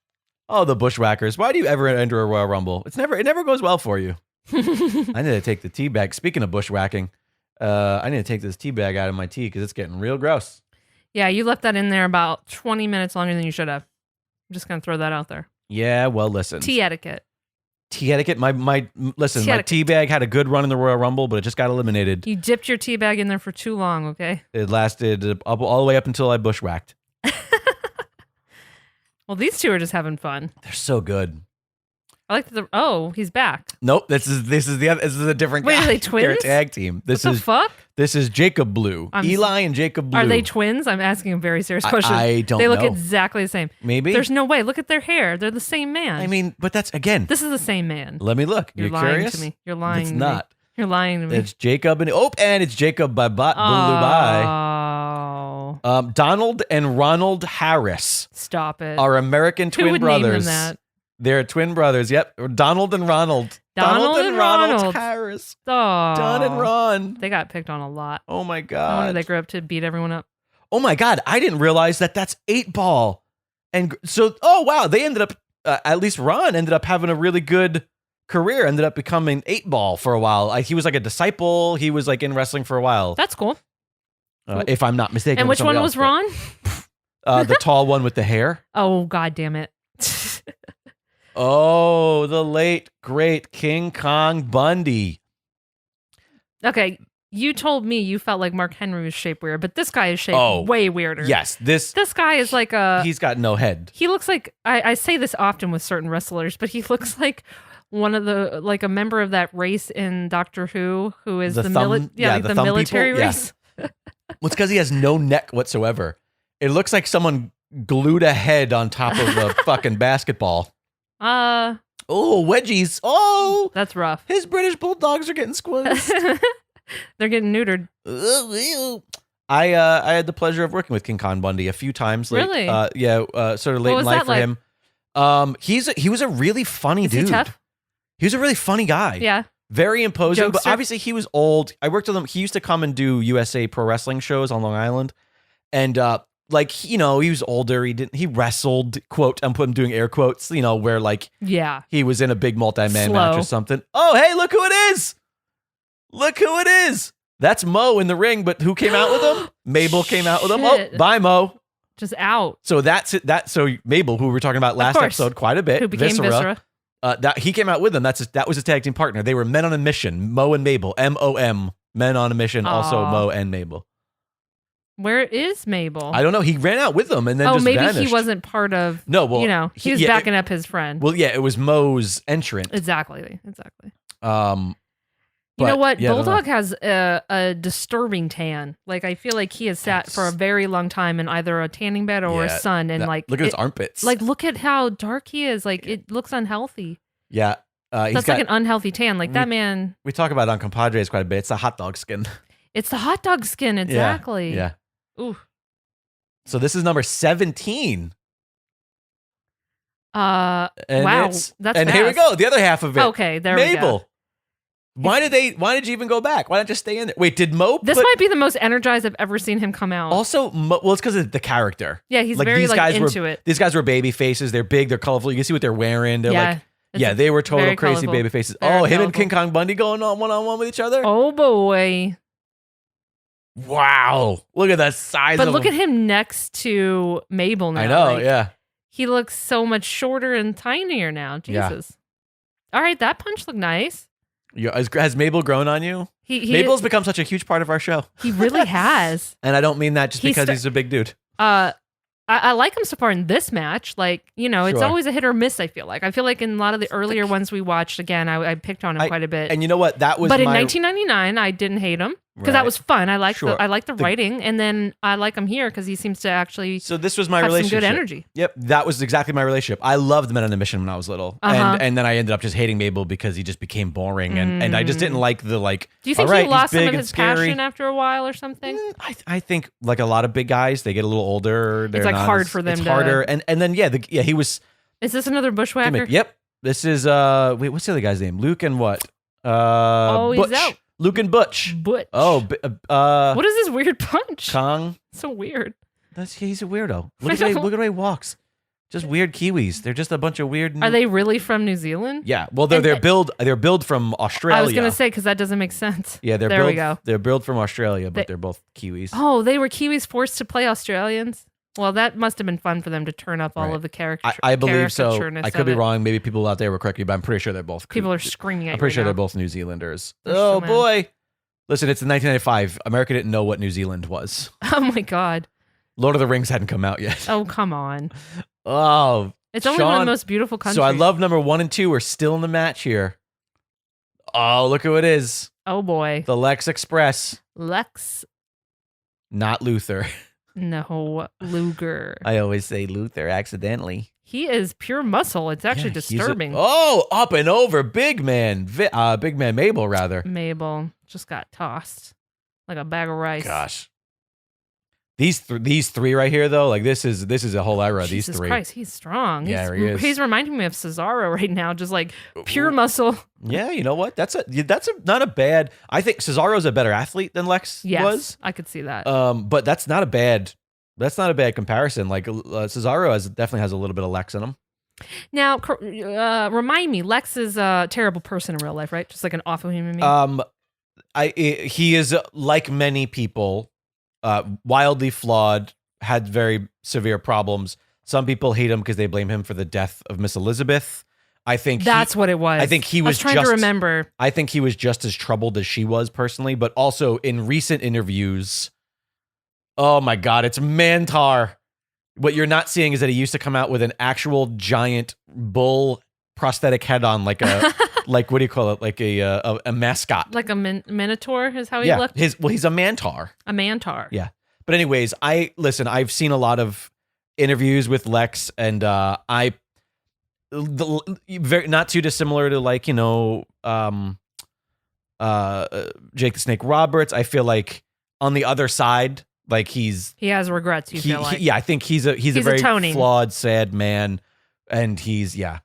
Oh, the Bushwhackers. Why do you ever enter a Royal Rumble? It never goes well for you. I need to take the tea bag. Speaking of bushwhacking, I need to take this tea bag out of my tea because it's getting real gross. Yeah, you left that in there about 20 minutes longer than you should have. I'm just gonna throw that out there. Yeah, well, listen. Tea etiquette. My tea bag had a good run in the Royal Rumble, but it just got eliminated. You dipped your tea bag in there for too long, okay? It lasted all the way up until I bushwhacked. Well, these two are just having fun. They're so good. I like he's back. Nope, this is a different guy. Wait, are they twins? They're a tag team. What the fuck? This is Jacob Blue. Eli and Jacob Blue. Are they twins? I'm asking a very serious question. I don't know. They look exactly the same. Maybe. There's no way. Look at their hair. They're the same man. I mean, but that's, again. This is the same man. Let me look. You're You're lying curious? to me. You're lying It's to me. not. You're lying to me. It's Jacob and it's Jacob Blue Bye. Donald and Ronald Harris. Stop it. Are American twin Who would brothers. name them that? They're twin brothers. Yep. Donald and Ronald. Donald and Ronald Harris. Oh, Don and Ron. They got picked on a lot. Oh my I God. wonder they grew up to beat everyone up. Oh my God. I didn't realize that that's 8-Ball. And so, oh wow. They ended up, at least Ron ended up having a really good career, ended up becoming 8-Ball for a while. He was like a disciple. He was like in wrestling for a while. That's cool. If I'm not mistaken. And which one was Ron? The tall one with the hair. Oh, God damn it. Oh, the late, great King Kong Bundy. Okay, you told me you felt like Mark Henry was shaped weird, but this guy is shaped way weirder. Yes, this guy is like he's got no head. He looks like, I say this often with certain wrestlers, but he looks like one of the, like a member of that race in Doctor Who is the military people? race. Yeah. Well, it's because he has no neck whatsoever. It looks like someone glued a head on top of a fucking basketball. Oh, wedgies. Oh, that's rough. His British Bulldogs are getting squished. They're getting neutered. I had the pleasure of working with King Kong Bundy a few times. Really? Sort of late in life for him. He was a really funny dude. Is he tough? He was a really funny guy. Yeah. Very imposing, Jokester. but obviously he was old. I worked with him. He used to come and do USA pro wrestling shows on Long Island. And he was older. He wrestled, quote, I'm doing air quotes, where he was in a big multi-man match or something. Oh, hey, look who it is. Look who it is. That's Mo in the ring, but who came out with him? Mabel came out with him. Oh, bye, Mo. Just out. So that's it. So Mabel, who we were talking about last episode quite a bit. Who became Viscera. He came out with them. That was his tag team partner. They were men on a mission. Mo and Mabel. MOM. Men on a mission. Also Mo and Mabel. Where is Mabel? I don't know. He ran out with them and then just maybe vanished. he wasn't part of. No, well, he was backing up his friend. Well, yeah, it was Mo's entrant. Exactly. You know what? Bulldog has a disturbing tan. Like, I feel like he has sat for a very long time in either a tanning bed or a sun, and look at his armpits. Like, look at how dark he is. Like, it looks unhealthy. Yeah, that's like an unhealthy tan. Like that man. We talk about it on Compadres quite a bit. It's a hot dog skin. It's the hot dog skin, exactly. Yeah. Ooh. So this is number 17. Wow. That's and fast. Here we go. The other half of it. Okay, there we go. Mabel. Why did you even go back? Why not just stay in there? Wait, did Mo? This might be the most energized I've ever seen him come out. Also, well, it's because of the character. Yeah, he's very into it. These guys were baby faces. They're big. They're colorful. You can see what they're wearing. They're they were total crazy baby faces. Him and King Kong Bundy going on one-on-one with each other. Oh boy. Wow. Look at that size But look at him next to Mabel now. I know, yeah. He looks so much shorter and tinier now. Jesus. Yeah. All right, that punch looked nice. Has Mabel grown on you? Mabel's become such a huge part of our show. He really has. And I don't mean that just because he's a big dude. I like him so far in this match. Like, it's always a hit or miss, I feel like. I feel like in a lot of the earlier ones we watched, again, I picked on him quite a bit. And you know what? That was But in 1999, I didn't hate him. Because that was fun. I like the writing, and then I like him here because he seems to actually. So this was my have relationship. Some good energy. Yep, that was exactly my relationship. I loved Men on a Mission when I was little, and then I ended up just hating Mabel because he just became boring, and I just didn't like the like. Do you think he lost some of his passion after a while or something? I think like a lot of big guys, they get a little older. It's like hard for them. It's harder, and then he was. Is this another bushwhacker? Yep, this is wait, what's the other guy's name? Luke and what? Butch. He's out. Luke and Butch. Oh, what is this weird punch? Kong. So weird. He's a weirdo. Look at the way he walks. Just weird Kiwis. They're just a bunch of weird. Are they really from New Zealand? Yeah. Well, they're billed from Australia. I was gonna say because that doesn't make sense. Yeah, we go. They're billed from Australia, but they're both Kiwis. Oh, they were Kiwis forced to play Australians. Well, that must have been fun for them to turn up all of the characters. I believe so. I could be wrong. Maybe people out there will correct me, but I'm pretty sure they're both. People are screaming at you. I'm pretty sure they're both New Zealanders. Oh boy. Listen, it's in 1995. America didn't know what New Zealand was. Oh my God. Lord of the Rings hadn't come out yet. Oh, come on. Oh. It's only one of the most beautiful countries. So I love number 1 and 2 are still in the match here. Oh, look who it is. Oh boy. The Lex Express. Lex. Not Luther. No, Luger. I always say Luther accidentally. He is pure muscle. It's actually disturbing. Up and over. Big man. Big man Mabel, rather. Mabel just got tossed like a bag of rice. Gosh. These three right here, though, like this is a whole era. Jesus these three. Christ, he's strong. Yeah, he is. He's reminding me of Cesaro right now, just like pure muscle. Yeah, you know what? That's not a bad. I think Cesaro's a better athlete than Lex was. I could see that. But that's not a bad comparison. Like Cesaro definitely has a little bit of Lex in him. Now, remind me, Lex is a terrible person in real life, right? Just like an awful human being. He is like many people. Wildly flawed, had very severe problems. Some people hate him because they blame him for the death of Miss Elizabeth. I think that's what it was. I think he was trying to remember. I think he was just as troubled as she was personally, but also in recent interviews. Oh my God, it's Mantar. What you're not seeing is that he used to come out with an actual giant bull prosthetic head on, like a like what do you call it? Like a mascot, like a minotaur is how he looked. He's a Mantar. A Mantar. Yeah. But anyways, I've seen a lot of interviews with Lex, and very not too dissimilar to like Jake the Snake Roberts. I feel like on the other side, like he has regrets. Feel like I think he's a very flawed, sad man, and yeah.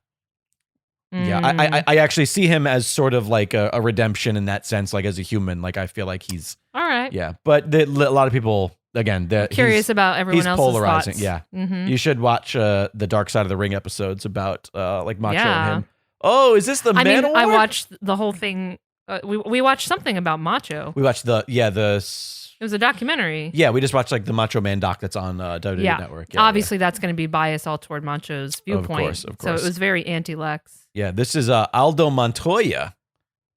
Yeah, I actually see him as sort of like a redemption in that sense, like as a human. Like I feel like he's all right. Yeah, but a lot of people again curious about everyone else's polarizing. Thoughts. Yeah, mm-hmm. You should watch the Dark Side of the Ring episodes about like Macho and him. Oh, is this the Man Award? I watched the whole thing. We watched something about Macho. We watched it was a documentary. Yeah, we just watched like the Macho Man doc that's on WWE Network. Yeah, obviously that's going to be biased all toward Macho's viewpoint. Of course. So it was very anti-Lex. Yeah, this is Aldo Montoya,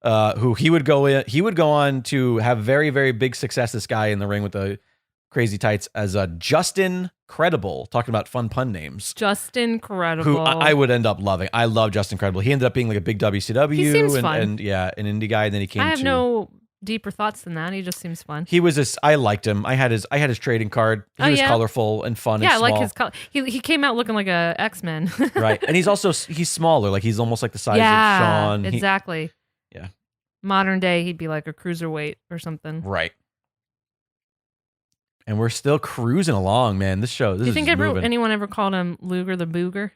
who he would go on to have very, very big success. This guy in the ring with the crazy tights as Justin Credible, talking about fun pun names. Justin Credible, who I would end up loving. I love Justin Credible. He ended up being like a big WCW he seems fun. and an indie guy. And then he came. I have no deeper thoughts than that. He just seems fun. He was I liked him. I had his trading card. He was colorful and fun. Yeah, and small. I like his color. He came out looking like a X-Men. Right, and he's smaller. Like he's almost like the size of Shawn. Exactly. Yeah. Modern day, he'd be like a cruiserweight or something. Right. And we're still cruising along, man. This show. Do you think anyone ever called him Luger the Booger?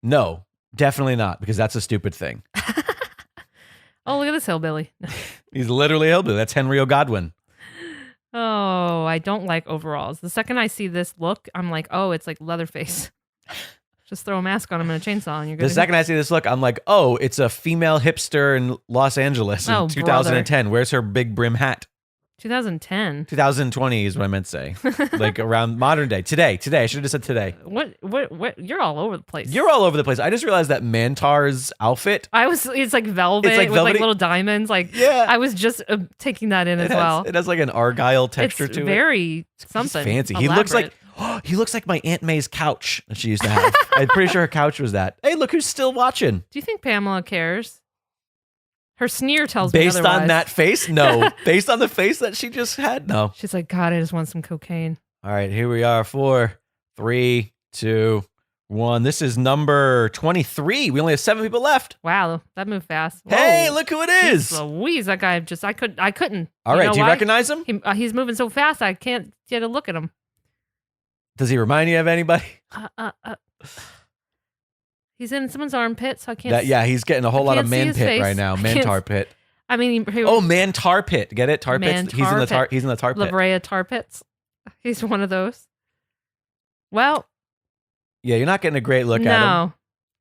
No, definitely not, because that's a stupid thing. Oh, look at this hillbilly. He's literally a hillbilly. That's Henry O'Godwin. Oh, I don't like overalls. The second I see this look, I'm like, oh, it's like Leatherface. Just throw a mask on him and a chainsaw and you're good. The second I see this look, I'm like, oh, it's a female hipster in Los Angeles in 2010. Where's her big brim hat? 2010. 2020 is what I meant to say. Like around modern day. Today. I should have just said today. What? You're all over the place. You're all over the place. I just realized that Mantar's outfit. It's like velvet with like little diamonds. Like, yeah. I was just taking that in as well. It has like an argyle texture to it. It's very something. He's fancy. Elaborate. He looks like my Aunt May's couch that she used to have. I'm pretty sure her couch was that. Hey, look who's still watching. Do you think Pamela cares? Her sneer tells me otherwise. Based on that face? No. Based on the face that she just had? No. She's like, God, I just want some cocaine. All right, here we are. 4, 3, 2, 1. This is number 23. We only have 7 people left. Wow, that moved fast. Whoa. Hey, look who it is. Louise, that guy I couldn't. All right, do you recognize him? He's moving so fast, I can't get a look at him. Does he remind you of anybody? He's in someone's armpit, so I can't. He's getting a whole lot of man pit right now. Mantar pit. I mean, Mantar pit. Get it? Tar pits. He's in the tar pit. La Brea tar pits. He's one of those. Well. Yeah, you're not getting a great look at him. No,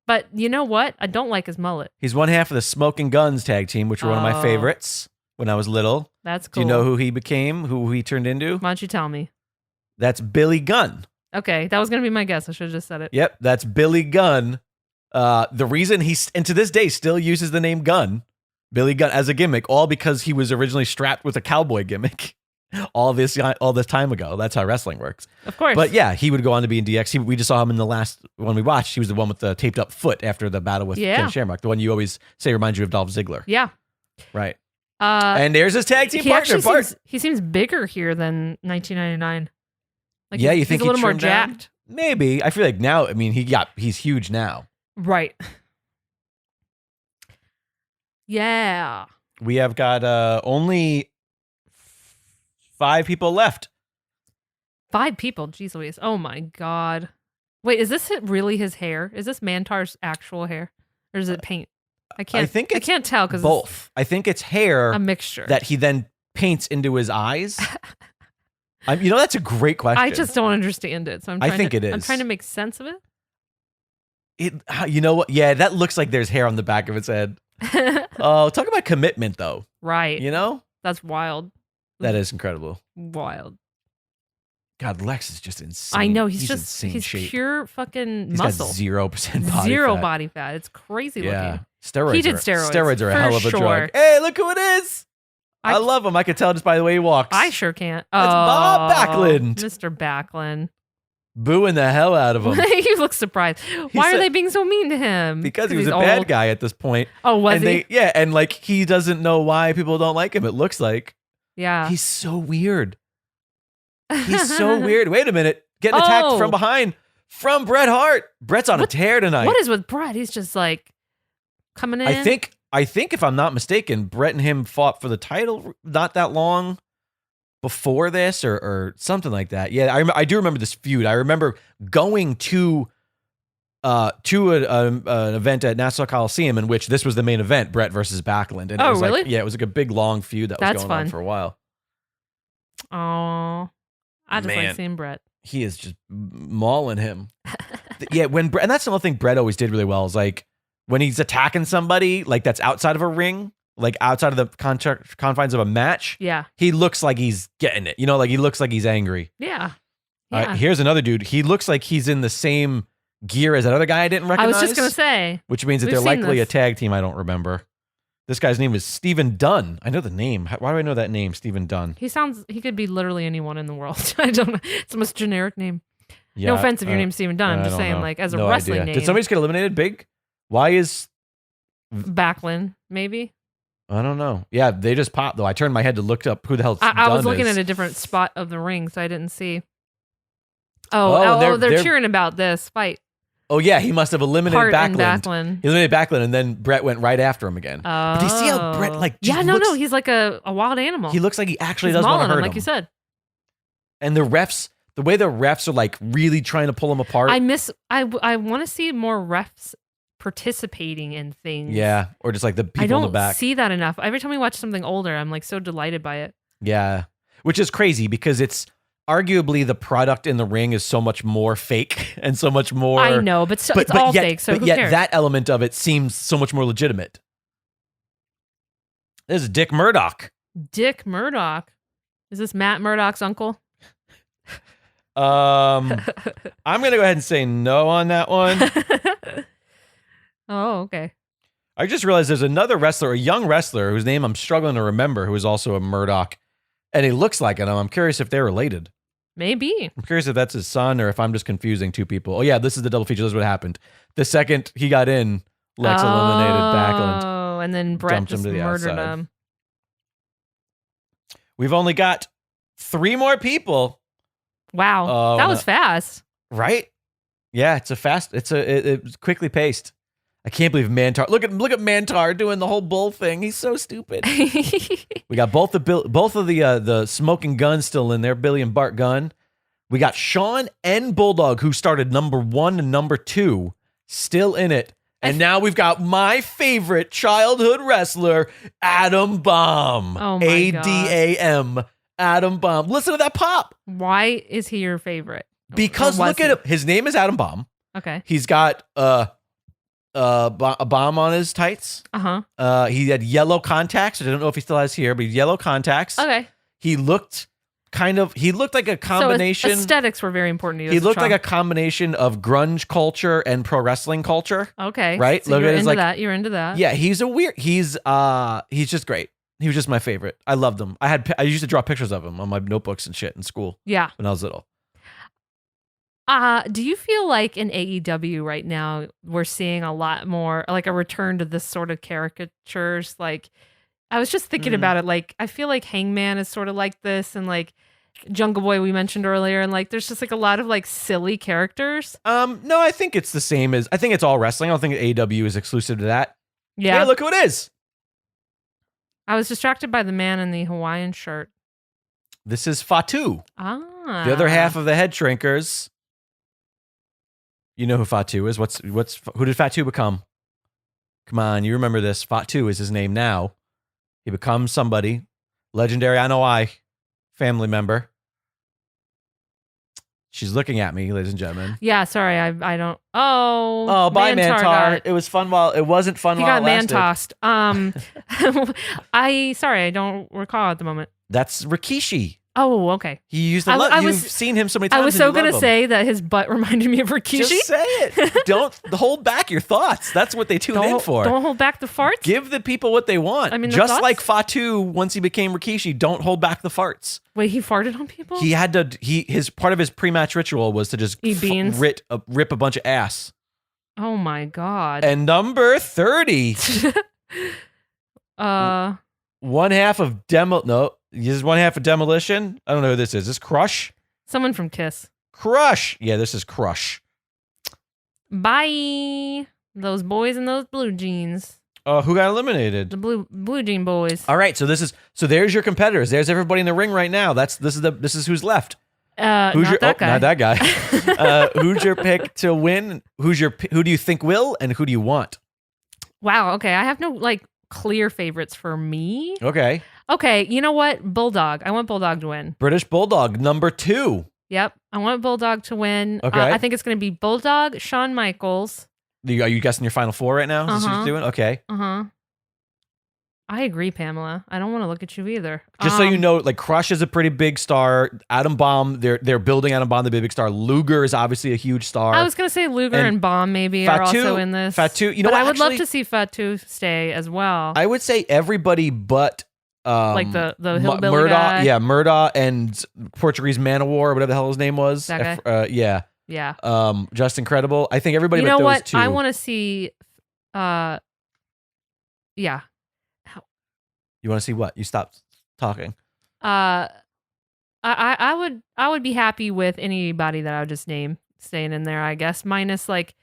but you know what? I don't like his mullet. He's one half of the Smoking Guns tag team, which were one of my favorites when I was little. That's cool. Do you know who he became? Who he turned into? Why don't you tell me? That's Billy Gunn. Okay, that was gonna be my guess. I should have just said it. Yep, that's Billy Gunn. The reason and to this day still uses the name Gunn, Billy Gunn, as a gimmick, all because he was originally strapped with a cowboy gimmick all this time ago. That's how wrestling works. Of course. But yeah, he would go on to be in DX. We just saw him in the last one we watched. He was the one with the taped up foot after the battle with Ken Shamrock. The one you always say reminds you of Dolph Ziggler. Yeah. Right. And there's his tag team partner, Bart. He seems bigger here than 1999. Like yeah, you think he's a little more down? jacked? Maybe. I feel like now, I mean, he's huge now. Right. Yeah. We have got only 5 people left. 5 people? Jeez Louise. Oh my God. Wait, is this really his hair? Is this Mantar's actual hair? Or is it paint? I can't tell because both. I think it's hair. A mixture. That he then paints into his eyes. That's a great question. I just don't understand it. So I'm trying to make sense of it. You know what? Yeah, that looks like there's hair on the back of its head. Oh, talk about commitment, though. Right. That's wild. That is incredible. Wild. God, Lex is just insane. I know he's insane shape. Pure fucking He's muscle. Got 0% body Zero fat. Body fat. It's crazy looking. Steroids. He did steroids. Steroids are a hell of a sure. drug. Hey, look who it is. I love him. I can tell just by the way he walks. I sure can't. That's Bob Backlund. Mr. Backlund. Booing the hell out of him. He looks surprised. Why are they being so mean to him? Because he was a bad guy at this point. Oh, was he? And like he doesn't know why people don't like him, it looks like. Yeah. He's so weird. He's so weird. Wait a minute. Getting attacked from behind from Bret Hart. Bret's on a tear tonight. What is with Bret? He's just like coming in. I think if I'm not mistaken, Bret and him fought for the title not that long before this or something like that. Yeah, I do remember this feud. I remember going to an event at Nassau Coliseum in which this was the main event, Bret versus Backlund. And it was really? It was like a big long feud that was going on for a while. Oh, I just like seeing Bret. He is just mauling him. And that's another thing Bret always did really well is like when he's attacking somebody like that's outside of a ring, like outside of the confines of a match. Yeah. He looks like he's getting it. Like he looks like he's angry. Yeah. Here's another dude. He looks like he's in the same gear as that other guy I didn't recognize. I was just going to say. Which means that they're likely a tag team I don't remember. This guy's name is Stephen Dunn. I know the name. Why do I know that name, Stephen Dunn? He could be literally anyone in the world. I don't know. It's the most generic name. Yeah, no offense if your name's Stephen Dunn. I'm just saying, like, as a wrestling name. Did somebody just get eliminated big? Why is Backlund, maybe? I don't know. Yeah, they just popped, though. I turned my head to look up who the hell I was looking at a different spot of the ring, so I didn't see. They're cheering about this fight. Oh, yeah, he must have eliminated Backlund. He eliminated Backlund, and then Bret went right after him again. But do you see how Bret, like, no, he's like a wild animal. He looks like he actually does want to hurt him. Like you said. And the way the refs are, like, really trying to pull him apart. I want to see more refs participating in things. Yeah, or just, like, the people in the back. I don't see that enough. Every time we watch something older, I'm, like, so delighted by it. Yeah, which is crazy because it's arguably the product in the ring is so much more fake and so much more. I know, but it's all fake. So who cares? That element of it seems so much more legitimate. This is Dick Murdoch. Dick Murdoch. Is this Matt Murdoch's uncle? I'm gonna go ahead and say no on that one. Oh, okay. I just realized there's another wrestler, a young wrestler whose name I'm struggling to remember, who is also a Murdoch. And he looks like it. I'm curious if they're related. Maybe. I'm curious if that's his son or if I'm just confusing two people. Oh, yeah, this is the double feature. This is what happened. The second he got in, Lex eliminated Backlund. Oh, and then Bret just murdered him. We've only got 3 more people. Wow. That was fast. Right? Yeah, it's quickly paced. I can't believe Mantar. Look at Mantar doing the whole bull thing. He's so stupid. We got both of the smoking guns still in there, Billy and Bart Gunn. We got Shawn and Bulldog, who started number 1 and number 2, still in it. And now we've got my favorite childhood wrestler, Adam Bomb. Oh my God. ADAM. Adam Bomb. Listen to that pop. Why is he your favorite? Because look at him. His name is Adam Bomb. Okay. He's got a bomb on his tights. He had yellow contacts. I don't know if he still has here, but yellow contacts. Okay. He looked like a combination. So aesthetics were very important to you. He looked like a combination of grunge culture and pro wrestling culture. Okay. Right? So you're into that. You're into that. Yeah, he's just great. He was just my favorite. I loved him. I used to draw pictures of him on my notebooks and shit in school. Yeah. When I was little. Do you feel like in AEW right now we're seeing a lot more like a return to this sort of caricatures? Like I was just thinking about it. Like, I feel like Hangman is sort of like this, and like Jungle Boy we mentioned earlier, and like there's just like a lot of like silly characters. No, I think it's the same as I think it's all wrestling. I don't think AEW is exclusive to that. Yeah. Hey, look who it is. I was distracted by the man in the Hawaiian shirt. This is Fatu. Ah. The other half of the Headshrinkers. You know who Fatu is. Who did Fatu become? Come on, you remember this. Fatu is his name now. He becomes somebody. Legendary, I know why. Family member. She's looking at me, ladies and gentlemen. Yeah, sorry, I don't. Oh, bye, Mantar. It was fun while it wasn't fun he while got it lasted. man-tossed. I don't recall at the moment. That's Rikishi. Oh, okay. He used to love. You've seen him so many times. I was so gonna say that his butt reminded me of Rikishi. Just say it. Don't hold back your thoughts. That's what they tune in for. Don't hold back the farts. Give the people what they want. I mean, just like Fatu, once he became Rikishi, don't hold back the farts. Wait, he farted on people? He had to. His part of his pre-match ritual was to just eat beans, rip a bunch of ass. Oh my god! And number 30. One half of No, this is one half of Demolition. I don't know who this is. Is this Crush? Someone from Kiss. Crush. Yeah, this is Crush. Bye. Those boys in those blue jeans. Who got eliminated? The blue jean boys. All right, so there's your competitors. There's everybody in the ring right now. This is who's left. Not that guy. Not that guy. Who's your pick to win? Who do you think will, and who do you want? Wow. Okay, I have no like clear favorites for me. Okay. Okay, you know what? Bulldog. I want Bulldog to win. British Bulldog, number 2. Yep, I want Bulldog to win. Okay. I think it's going to be Bulldog, Shawn Michaels. Are you guessing your final 4 right now? Is this what you're doing? Okay. I agree, Pamela. I don't want to look at you either. Just so you know, like Crush is a pretty big star. Adam Bomb, they're building Adam Bomb to be a big star. Luger is obviously a huge star. I was going to say Luger and Bomb maybe are also in this. Fatu, you know but what? I would love to see Fatu stay as well. I would say everybody but like the hillbilly Murdoch, guy. yeah, Murdoch and Portuguese Man of War, whatever the hell his name was. That guy? Yeah. Just Incredible. I think everybody you but know those what? two. I want to see You want to see what? You stopped talking. I would be happy with anybody that I would just name staying in there, I guess, minus like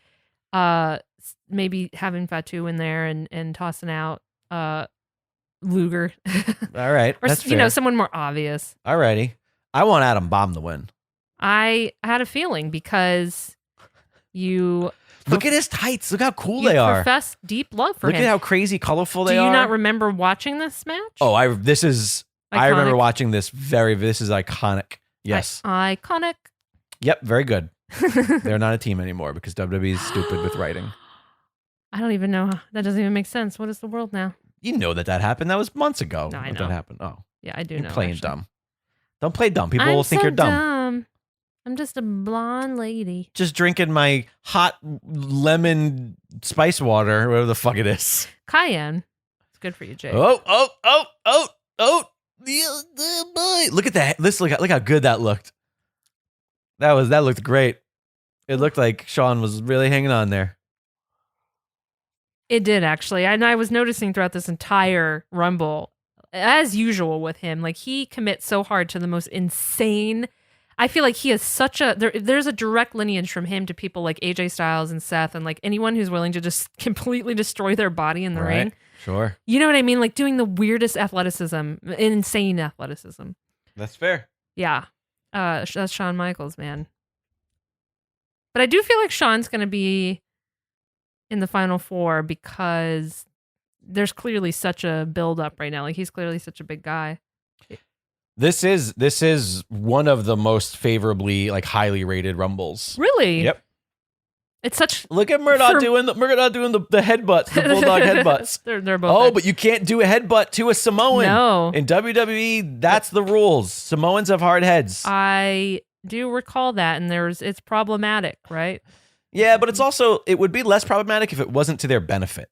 maybe having Fatu in there and tossing out Luger. All right. Or that's fair. Someone more obvious. All righty. I want Adam Bomb to win. I had a feeling because you look at his tights. Look how cool they are. Profess deep love for him. Look at how crazy colorful they are. Do you not remember watching this match? Oh, I remember watching this. This is iconic. Yes. Iconic. Yep, very good. They're not a team anymore because WWE is stupid with writing. I don't even know. That doesn't even make sense. What is the world now? You know that happened. That was months ago. No, I know. That happened. Oh. Yeah, I do You're know. playing actually. dumb. Don't play dumb. People will think you're dumb. I'm just a blonde lady. Just drinking my hot lemon spice water, whatever the fuck it is. Cayenne. It's good for you, Jay. Oh. Look at that. Look how good that looked. That looked great. It looked like Shawn was really hanging on there. It did, actually. And I was noticing throughout this entire Rumble, as usual with him, like he commits so hard to the most insane. I feel like he is such a there's a direct lineage from him to people like AJ Styles and Seth and like anyone who's willing to just completely destroy their body in the ring. Sure. You know what I mean? Like doing the weirdest athleticism, insane athleticism. That's fair. Yeah. That's Shawn Michaels, man. But I do feel like Shawn's going to be in the final 4 because there's clearly such a build up right now. Like he's clearly such a big guy. This is one of the most favorably highly rated Rumbles. Really? Yep. It's such. Look at Murdoch doing the headbutts, the Bulldog headbutts. They're both. But you can't do a headbutt to a Samoan. No. In WWE, that's the rules. Samoans have hard heads. I do recall that, and it's problematic, right? Yeah, but it would be less problematic if it wasn't to their benefit.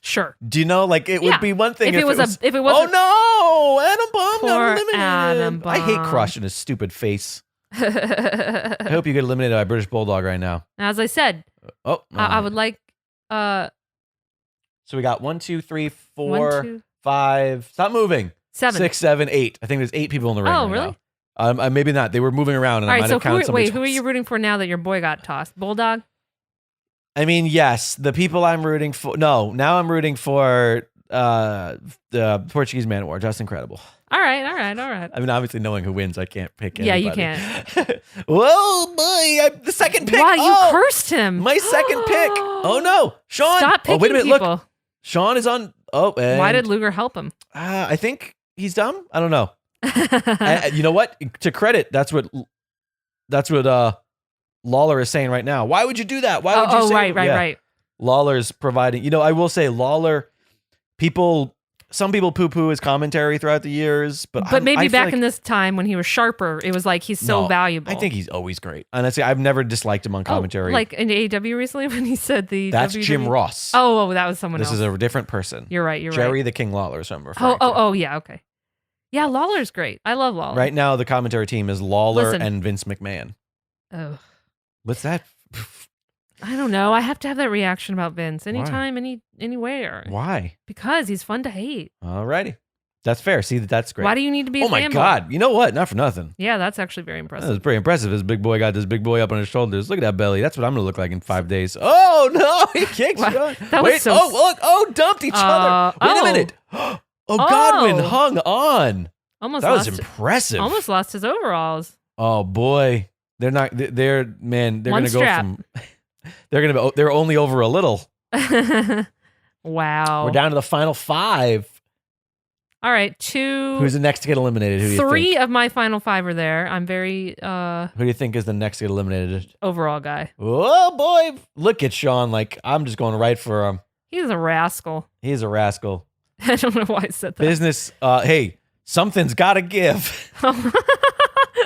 Sure. Do you know? It would be one thing if it was. Oh no, Adam Bomb got eliminated. Adam Bomb. I hate Crush in his stupid face. I hope you get eliminated by British Bulldog right now. As I said, I would like. So we got 1, 2, 3, 4, 5. Stop moving. 7. 6, 7, 8. I think there's 8 people in the ring. Oh, right really? Now. Maybe not. They were moving around, and All I right, might so have counted somebody who are you twice. rooting for now that your boy got tossed? Bulldog? I mean, yes, the people I'm rooting for. No, now I'm rooting for the Portuguese Man at War, Just Incredible. All right. I mean, obviously, knowing who wins, I can't pick Yeah, anybody. you can't. Whoa, boy, the second pick. Wow, you cursed him. My second pick. Oh, no. Sean. Stop picking wait a minute. people. Look. Sean is on. Oh, and, Why did Luger help him? I think he's dumb. I don't know. You know what? To credit, that's what Lawler is saying right now. Why would you do that? Why would you say right. Lawler's providing, I will say Lawler, some people poo-poo his commentary throughout the years, but maybe I feel back like, in this time when he was sharper, it was like he's so valuable. I think he's always great. Honestly, I've never disliked him on commentary. Like in AEW recently when he said That's WWE? Jim Ross. Oh, that was someone else. This is a different person. You're right. Jerry the King Lawler is who I'm referring to. Oh, yeah, okay. Yeah, Lawler's great. I love Lawler. Right now, the commentary team is Lawler Listen. and Vince McMahon. Oh. What's that? I don't know. I have to have that reaction about Vince anytime, anywhere. Why? Because he's fun to hate. Alrighty. That's fair. See, that's great. Why do you need to be a Oh my fanboy? God. You know what? Not for nothing. Yeah, that's actually very That impressive. was pretty impressive. This big boy got this big boy up on his shoulders. Look at that belly. That's what I'm going to look like in 5 days. Oh, no. He kicked Wow. Sean. That was Wait. so Look. Oh, dumped each other. Wait a minute. Godwin hung on. Almost That was lost, impressive. almost lost his overalls. Oh, boy. They're not, they're going One to go strap. from, they're only over a little. Wow. We're down to the final 5. All right, 2. Who's the next to get eliminated? Who do you 3 think? of my final 5 are there. I'm very Who do you think is the next to get eliminated? overall guy. Oh, boy. Look at Sean. Like, I'm just going right for him. He's a rascal. He's a rascal. I don't know why I said that. Business, hey, something's got to give.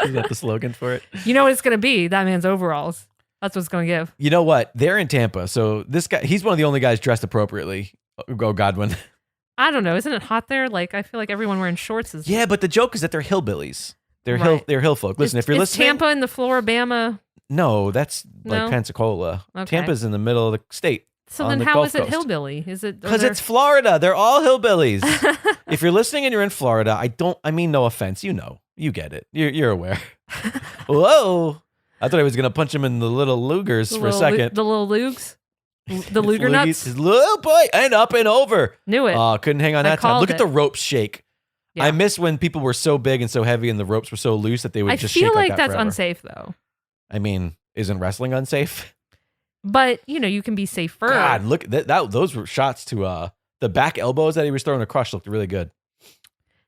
Is that the slogan for it? You know what it's going to be? That man's overalls. That's what it's going to give. You know what? They're in Tampa. So this guy, he's one of the only guys dressed appropriately. Go Godwin. I don't know. Isn't it hot there? Like, I feel like everyone wearing shorts is. Yeah, but the joke is that they're hillbillies. They're Right. they're hill folk. Listen, if you're is listening. Tampa in the Floribama. No, that's like No? Pensacola. Okay. Tampa's in the middle of the state. So on then the how Gulf is it Coast. hillbilly? Is it? Because it's Florida. They're all hillbillies. If you're listening and you're in Florida, I mean no offense. You get it. You're aware. Whoa. I thought I was going to punch him in the little Lugers for a second. The little Lugs. The Luger nuts. His little boy, and up and over. Knew it. Oh, couldn't hang on I that time. called Look at it. the ropes shake. Yeah. I miss when people were so big and so heavy and the ropes were so loose that they would I just feel shake like that that's forever. unsafe though. I mean, isn't wrestling unsafe? But you can be safer. God, look that those were shots to the back elbows that he was throwing to Crush looked really good.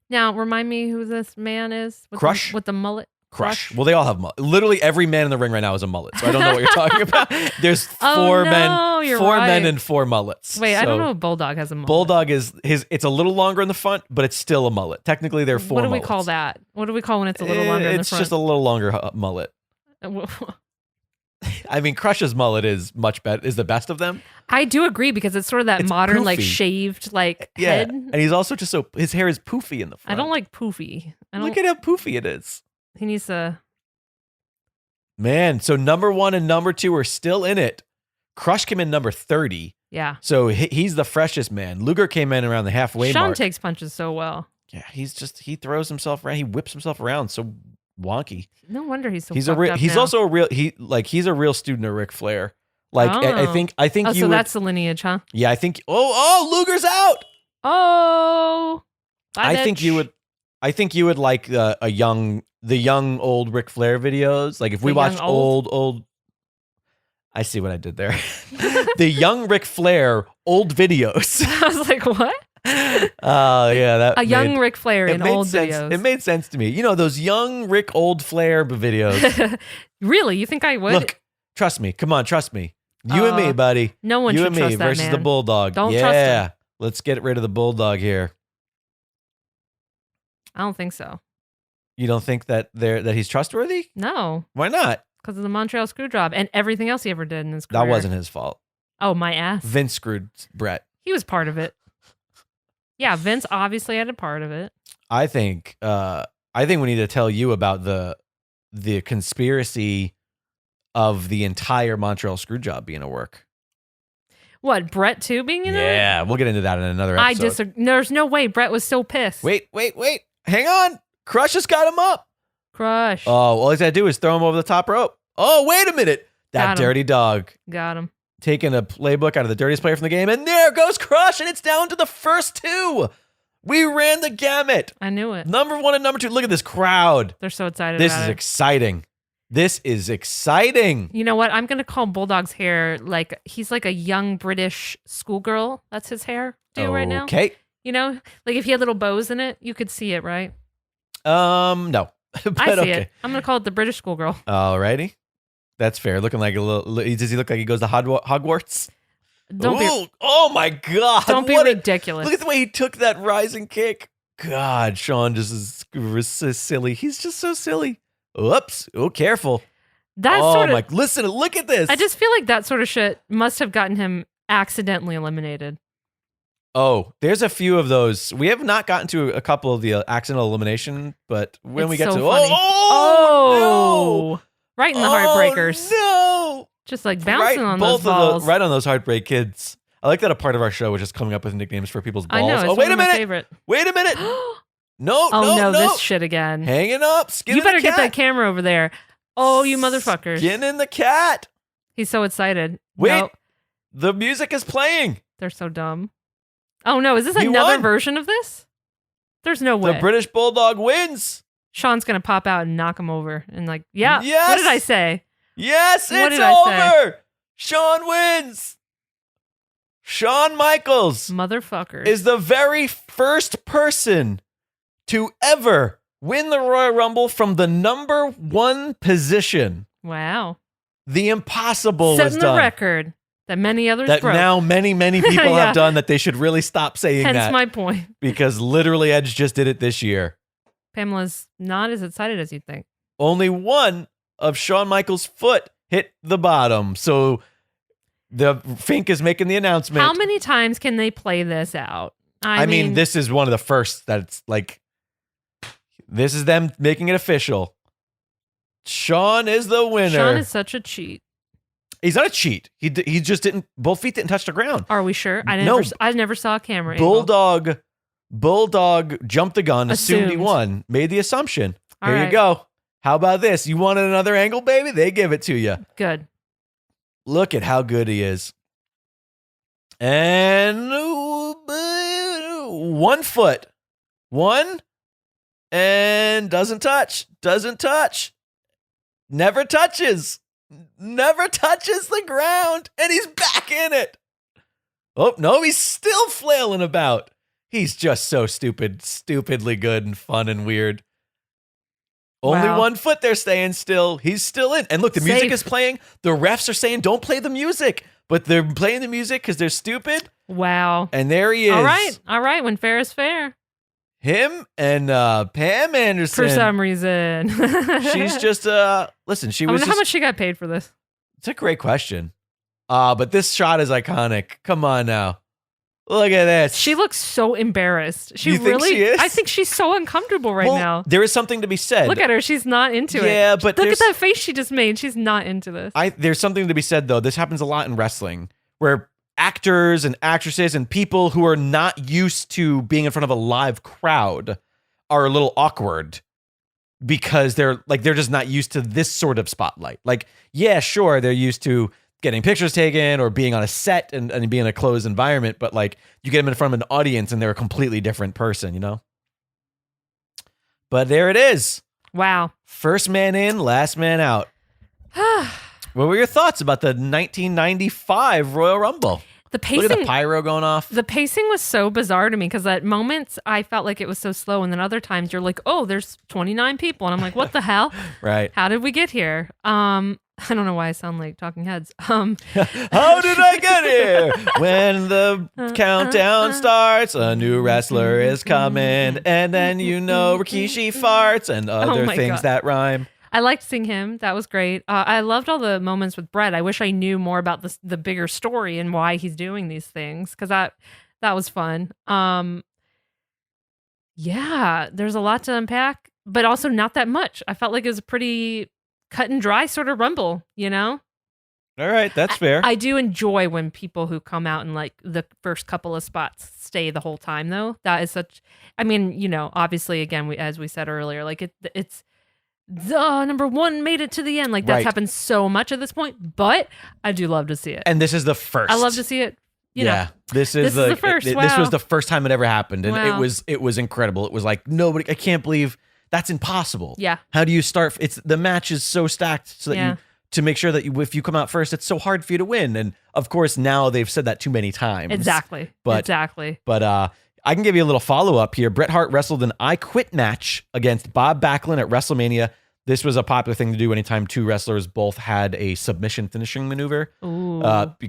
Now remind me who this man is. Crush? With the mullet. Crush. Well, they all have mullet. Literally every man in the ring right now is a mullet. So I don't know what you're talking about. There's Oh, four no, men, you're four men right. and 4 mullets. Wait, I So don't know if Bulldog has a mullet. Bulldog is it's a little longer in the front, but it's still a mullet. Technically, they're 4 What do we mullets. call that? What do we call when it's a little longer in the It's front? just a little longer mullet. I mean, Crush's mullet is much better. Is the best of them. I do agree because it's sort of that It's modern, like poofy. shaved, like Yeah, head. and he's also just so his hair is poofy in the front. I don't like poofy. I don't. Look at how poofy it is. He needs to. Man, so number 1 and number 2 are still in it. Crush came in number 30. Yeah. So he's the freshest man. Luger came in around the halfway Shawn mark. takes punches so well. Yeah, he throws himself around. He whips himself around so wonky. No wonder he's so. He's a fucked real. up He's now. also a real. He's a real student of Ric Flair. Like I Oh. think Oh, you. so would, that's the lineage, huh? yeah, I think. Oh, Luger's out. Oh. Bye, I think bitch. you would. I think you would like the young old Ric Flair videos. Like if we The watched young old? old. I see what I did there. The young Ric Flair old videos. I was like, what? Oh yeah, that A young made- Ric Flair in made old sense. videos. It made sense to me. You know those young Rick old Flair videos. Really? You think I would? Look, trust me. Come on, trust me. You and me, buddy. No one you should and me trust that versus man. the Bulldog. Don't yeah. trust him. Let's get rid of the Bulldog here. I don't think so. You don't think that he's trustworthy? No, Why not? because of the Montreal screw job and everything else he ever did in his career. That wasn't his fault. Oh, my ass. Vince screwed Brett. He was part of it. Yeah, Vince obviously had a part of it. I think we need to tell you about the conspiracy of the entire Montreal screw job being a work. What, Brett too being in it? Yeah, we'll get into that in another episode. I disagree. There's no way. Brett was so pissed. Wait. Hang on. Crush has got him up. Crush. Oh, all he's got to do is throw him over the top rope. Oh, wait a minute. That dirty dog. Got him. Taking a playbook out of the dirtiest player from the game. And there goes Crush. And it's down to the first two. We ran the gamut. I knew it. Number 1 and number 2. Look at this crowd. They're so excited This about is it. exciting. This is exciting. You know what? I'm going to call Bulldog's hair like he's like a young British schoolgirl. That's his hair right now. Okay. You know, like if he had little bows in it, you could see it, right? No. But I see okay. it. I'm going to call it the British schoolgirl. Alrighty. That's fair. Looking like a little. Does he look like he goes to Hogwarts? Oh my God. Don't be ridiculous. Look at the way he took that rising kick. God, Shawn just is so silly. He's just so silly. Oops. Oh, careful. Listen, look at this. I just feel like that sort of shit must have gotten him accidentally eliminated. Oh, there's a few of those. We have not gotten to a couple of the accidental elimination, but when we get to funny. No. Right in the heartbreakers. No. Just like bouncing on those balls. Right on those heartbreak kids. I like that a part of our show is just coming up with nicknames for people's balls. I know. It's wait a my minute. favorite. Wait a minute. No. This shit again. Hanging up. You better get that camera over there. Oh, you motherfuckers. Skinning the cat. He's so excited. Wait. No. The music is playing. They're so dumb. Oh no, is this another version of this? There's no way. The British Bulldog wins. Shawn's going to pop out and knock him over. And like, yeah. Yes. What did I say? Yes, it's over. Shawn wins. Shawn Michaels Motherfuckers is the very first person to ever win the Royal Rumble from the number 1 position. Wow. The impossible was Setting done. the record that many others that broke. Now many people have done that they should really stop saying Hence that. Hence my point. Because literally Edge just did it this year. Pamela's not as excited as you'd think. Only one of Shawn Michaels' foot hit the bottom. So the Fink is making the announcement. How many times can they play this out? I mean, this is one of the first that's like, this is them making it official. Shawn is the winner. Shawn is such a cheat. He's not a cheat. He just didn't. Both feet didn't touch the ground. Are we sure? I never saw a camera. Bulldog jumped the gun, assumed he won, made the assumption. Here you go. How about this? You wanted another angle, baby? They give it to you. Good. Look at how good he is. And 1 foot. 1 and doesn't touch. Never touches the ground, and he's back in it. Oh, no, he's still flailing about. He's just so stupidly good and fun and weird. Only 1 foot they're staying still. He's still in. And look, the music is playing. The refs are saying, don't play the music. But they're playing the music because they're stupid. Wow. And there he is. All right. When fair is fair. Him and Pam Anderson. For some reason. She's just, listen, I wonder how much she got paid for this. It's a great question. But this shot is iconic. Come on now. Look at this. She looks so embarrassed. You think she is? I think she's so uncomfortable now. There is something to be said. Look at her. She's not into it. Yeah, but look at that face she just made. She's not into this. There's something to be said, though. This happens a lot in wrestling, where actors and actresses and people who are not used to being in front of a live crowd are a little awkward because they're just not used to this sort of spotlight. Like, yeah, sure, they're used to getting pictures taken or being on a set and being in a closed environment, but like you get them in front of an audience and they're a completely different person, you know? But there it is. Wow. First man in, last man out. What were your thoughts about the 1995 Royal Rumble? The pacing, look at the pyro going off. The pacing was so bizarre to me because at moments I felt like it was so slow, and then other times you're like, oh, there's 29 people, and I'm like, what the hell? Right. How did we get here? I don't know why I sound like Talking Heads. How did I get here? When the countdown starts, a new wrestler is coming, and then Rikishi farts and other things that rhyme. I liked seeing him. That was great. I loved all the moments with Brett. I wish I knew more about the bigger story and why he's doing these things, because that was fun. Yeah, there's a lot to unpack, but also not that much. I felt like it was a pretty cut and dry sort of Rumble, you know? All right, that's fair. I do enjoy when people who come out in like the first couple of spots stay the whole time, though. That is such. I mean, obviously, again, as we said earlier, like it's the number one made it to the end. Like that's happened so much at this point, but I do love to see it. And this is the first. I love to see it. This is the first. Wow. This was the first time it ever happened, and it was incredible. It was like nobody. I can't believe that's impossible. Yeah. How do you start? The match is so stacked so that you. To make sure that if you come out first, it's so hard for you to win. And of course, now they've said that too many times. Exactly. But I can give you a little follow up here. Bret Hart wrestled an I Quit match against Bob Backlund at WrestleMania. This was a popular thing to do anytime two wrestlers both had a submission finishing maneuver. Ooh.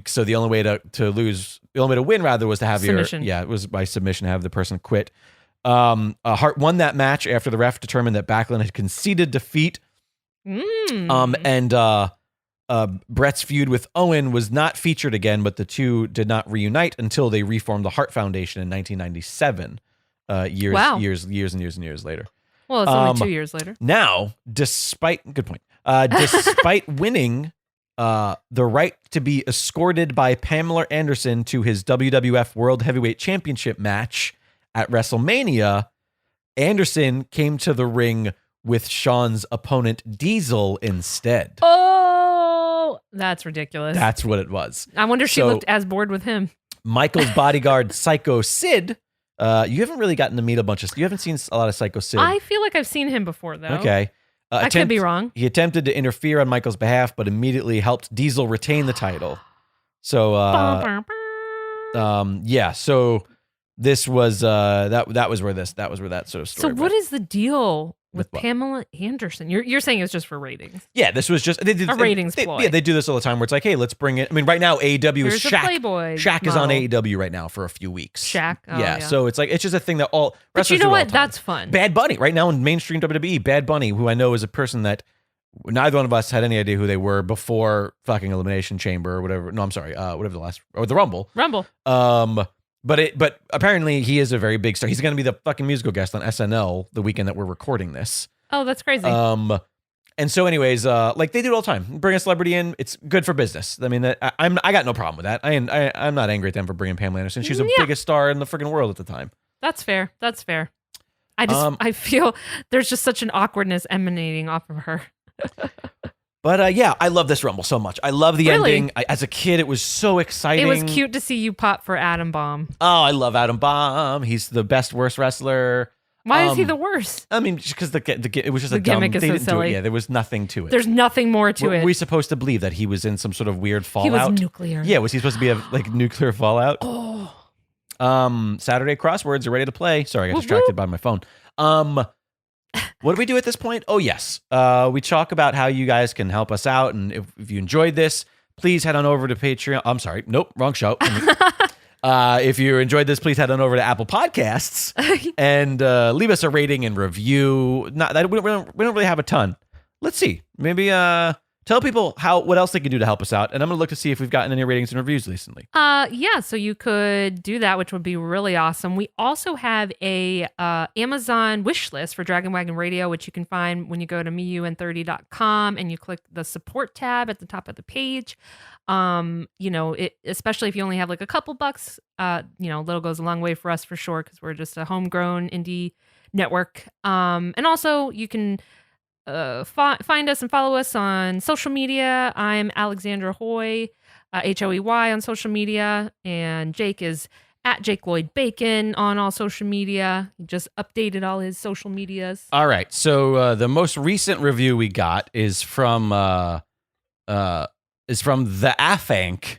So the only way to lose, the only way to win rather was to have submission. It was by submission, have the person quit. Hart won that match after the ref determined that Backlund had conceded defeat. Bret's feud with Owen was not featured again, but the two did not reunite until they reformed the Hart Foundation in 1997. Years later. Well, it's only 2 years later. Now, despite winning the right to be escorted by Pamela Anderson to his WWF World Heavyweight Championship match at WrestleMania, Anderson came to the ring with Shawn's opponent Diesel instead. Oh, that's ridiculous. That's what it was. I wonder if she looked as bored with him. Michael's bodyguard, Psycho Sid. You haven't really gotten to meet you haven't seen a lot of Psycho Sid. I feel like I've seen him before, though. Okay. I could be wrong. He attempted to interfere on Michael's behalf, but immediately helped Diesel retain the title. So, so this was, that was where that sort of story So what is the deal with Pamela Anderson? You're saying it's just for ratings? Yeah, this was just a ratings ploy. Yeah, they do this all the time where it's like, hey, let's bring it. I mean, right now AEW is Shaq. Playboy Shaq is on AEW right now for a few weeks. Shaq, yeah. So it's like it's just a thing that all wrestlers do. But you know what? That's fun. Bad Bunny right now in mainstream WWE. Bad Bunny, who I know is a person that neither one of us had any idea who they were before fucking Elimination Chamber or whatever. No, I'm sorry. Whatever the Rumble. But apparently he is a very big star. He's going to be the fucking musical guest on SNL the weekend that we're recording this. Oh, that's crazy. And so anyways, like they do it all the time. Bring a celebrity in. It's good for business. I mean, I got no problem with that. I'm not angry at them for bringing Pamela Anderson. She's the biggest star in the freaking world at the time. That's fair. I feel there's just such an awkwardness emanating off of her. But I love this Rumble so much. I love the ending. As a kid, it was so exciting. It was cute to see you pop for Adam Bomb. Oh, I love Adam Bomb. He's the best, worst wrestler. Why is he the worst? I mean, just because it was just the gimmick is so silly. Yeah, there was nothing to it. There's nothing more to it. Were we supposed to believe that he was in some sort of weird fallout? He was nuclear. Yeah, was he supposed to be a nuclear fallout? Oh. Saturday crosswords are ready to play. Sorry, I got distracted by my phone. What do we do at this point? Oh, yes. We talk about how you guys can help us out. And if you enjoyed this, please head on over to Patreon. I'm sorry. Nope, wrong show. If you enjoyed this, please head on over to Apple Podcasts and leave us a rating and review. Not that we don't really have a ton. Let's see. Maybe tell people what else they can do to help us out. And I'm going to look to see if we've gotten any ratings and reviews recently. Yeah, so you could do that, which would be really awesome. We also have a Amazon wish list for Dragon Wagon Radio, which you can find when you go to meun30.com and you click the support tab at the top of the page. Especially if you only have like a couple bucks, little goes a long way for us for sure, because we're just a homegrown indie network. And also you can find us and follow us on social media. I'm Alexandra Hoy, Hoey on social media, and Jake is at Jake Lloyd Bacon on all social media. He just updated all his social medias. All right, so the most recent review we got is from the Afank.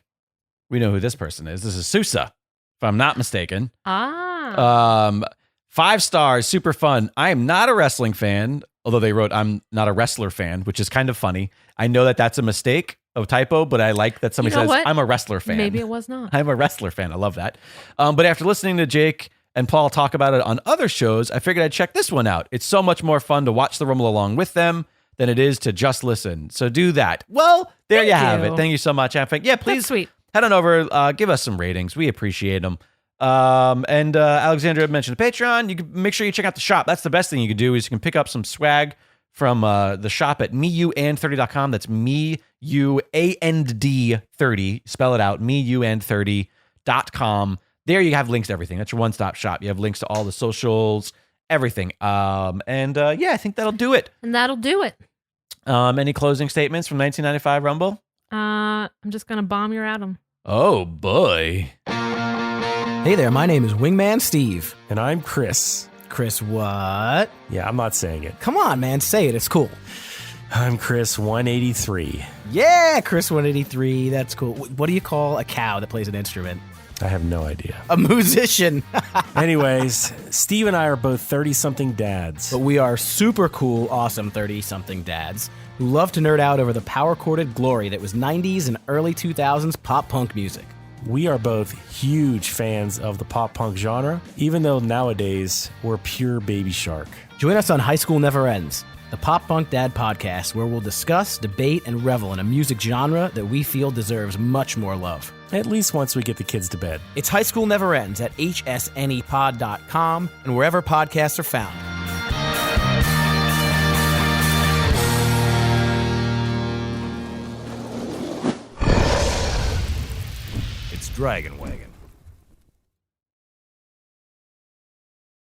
We know who this person is. This is Sousa, if I'm not mistaken. 5 stars, super fun. I am not a wrestling fan. Although they wrote, I'm not a wrestler fan, which is kind of funny. I know that that's a mistake, a typo, but I like that somebody says, I'm a wrestler fan. Maybe it was not. I'm a wrestler fan. I love that. But after listening to Jake and Paul talk about it on other shows, I figured I'd check this one out. It's so much more fun to watch the Rumble along with them than it is to just listen. So do that. Well, there you have it. Thank you so much, Amphic. Yeah, please sweet. Head on over, give us some ratings. We appreciate them. And Alexandra mentioned the Patreon. You can make sure you check out the shop. That's the best thing you can do is you can pick up some swag from the shop at meun30.com. That's meun30.com. MeUand30, spell it out, MeUand30.com. There you have links to everything. That's your one-stop shop. You have links to all the socials, everything. I think that'll do it. And that'll do it. Any closing statements from 1995 Rumble? I'm just going to bomb your Adam. Oh, boy. Hey there, my name is Wingman Steve. And I'm Chris. Chris what? Yeah, I'm not saying it. Come on, man, say it. It's cool. I'm Chris 183. Yeah, Chris 183. That's cool. What do you call a cow that plays an instrument? I have no idea. A musician. Anyways, Steve and I are both 30-something dads. But we are super cool, awesome 30-something dads who love to nerd out over the power-chorded glory that was 90s and early 2000s pop-punk music. We are both huge fans of the pop-punk genre, even though nowadays we're pure Baby Shark. Join us on High School Never Ends, the Pop-Punk Dad podcast, where we'll discuss, debate, and revel in a music genre that we feel deserves much more love. At least once we get the kids to bed. It's High School Never Ends at hsnepod.com and wherever podcasts are found. Dragon Wagon.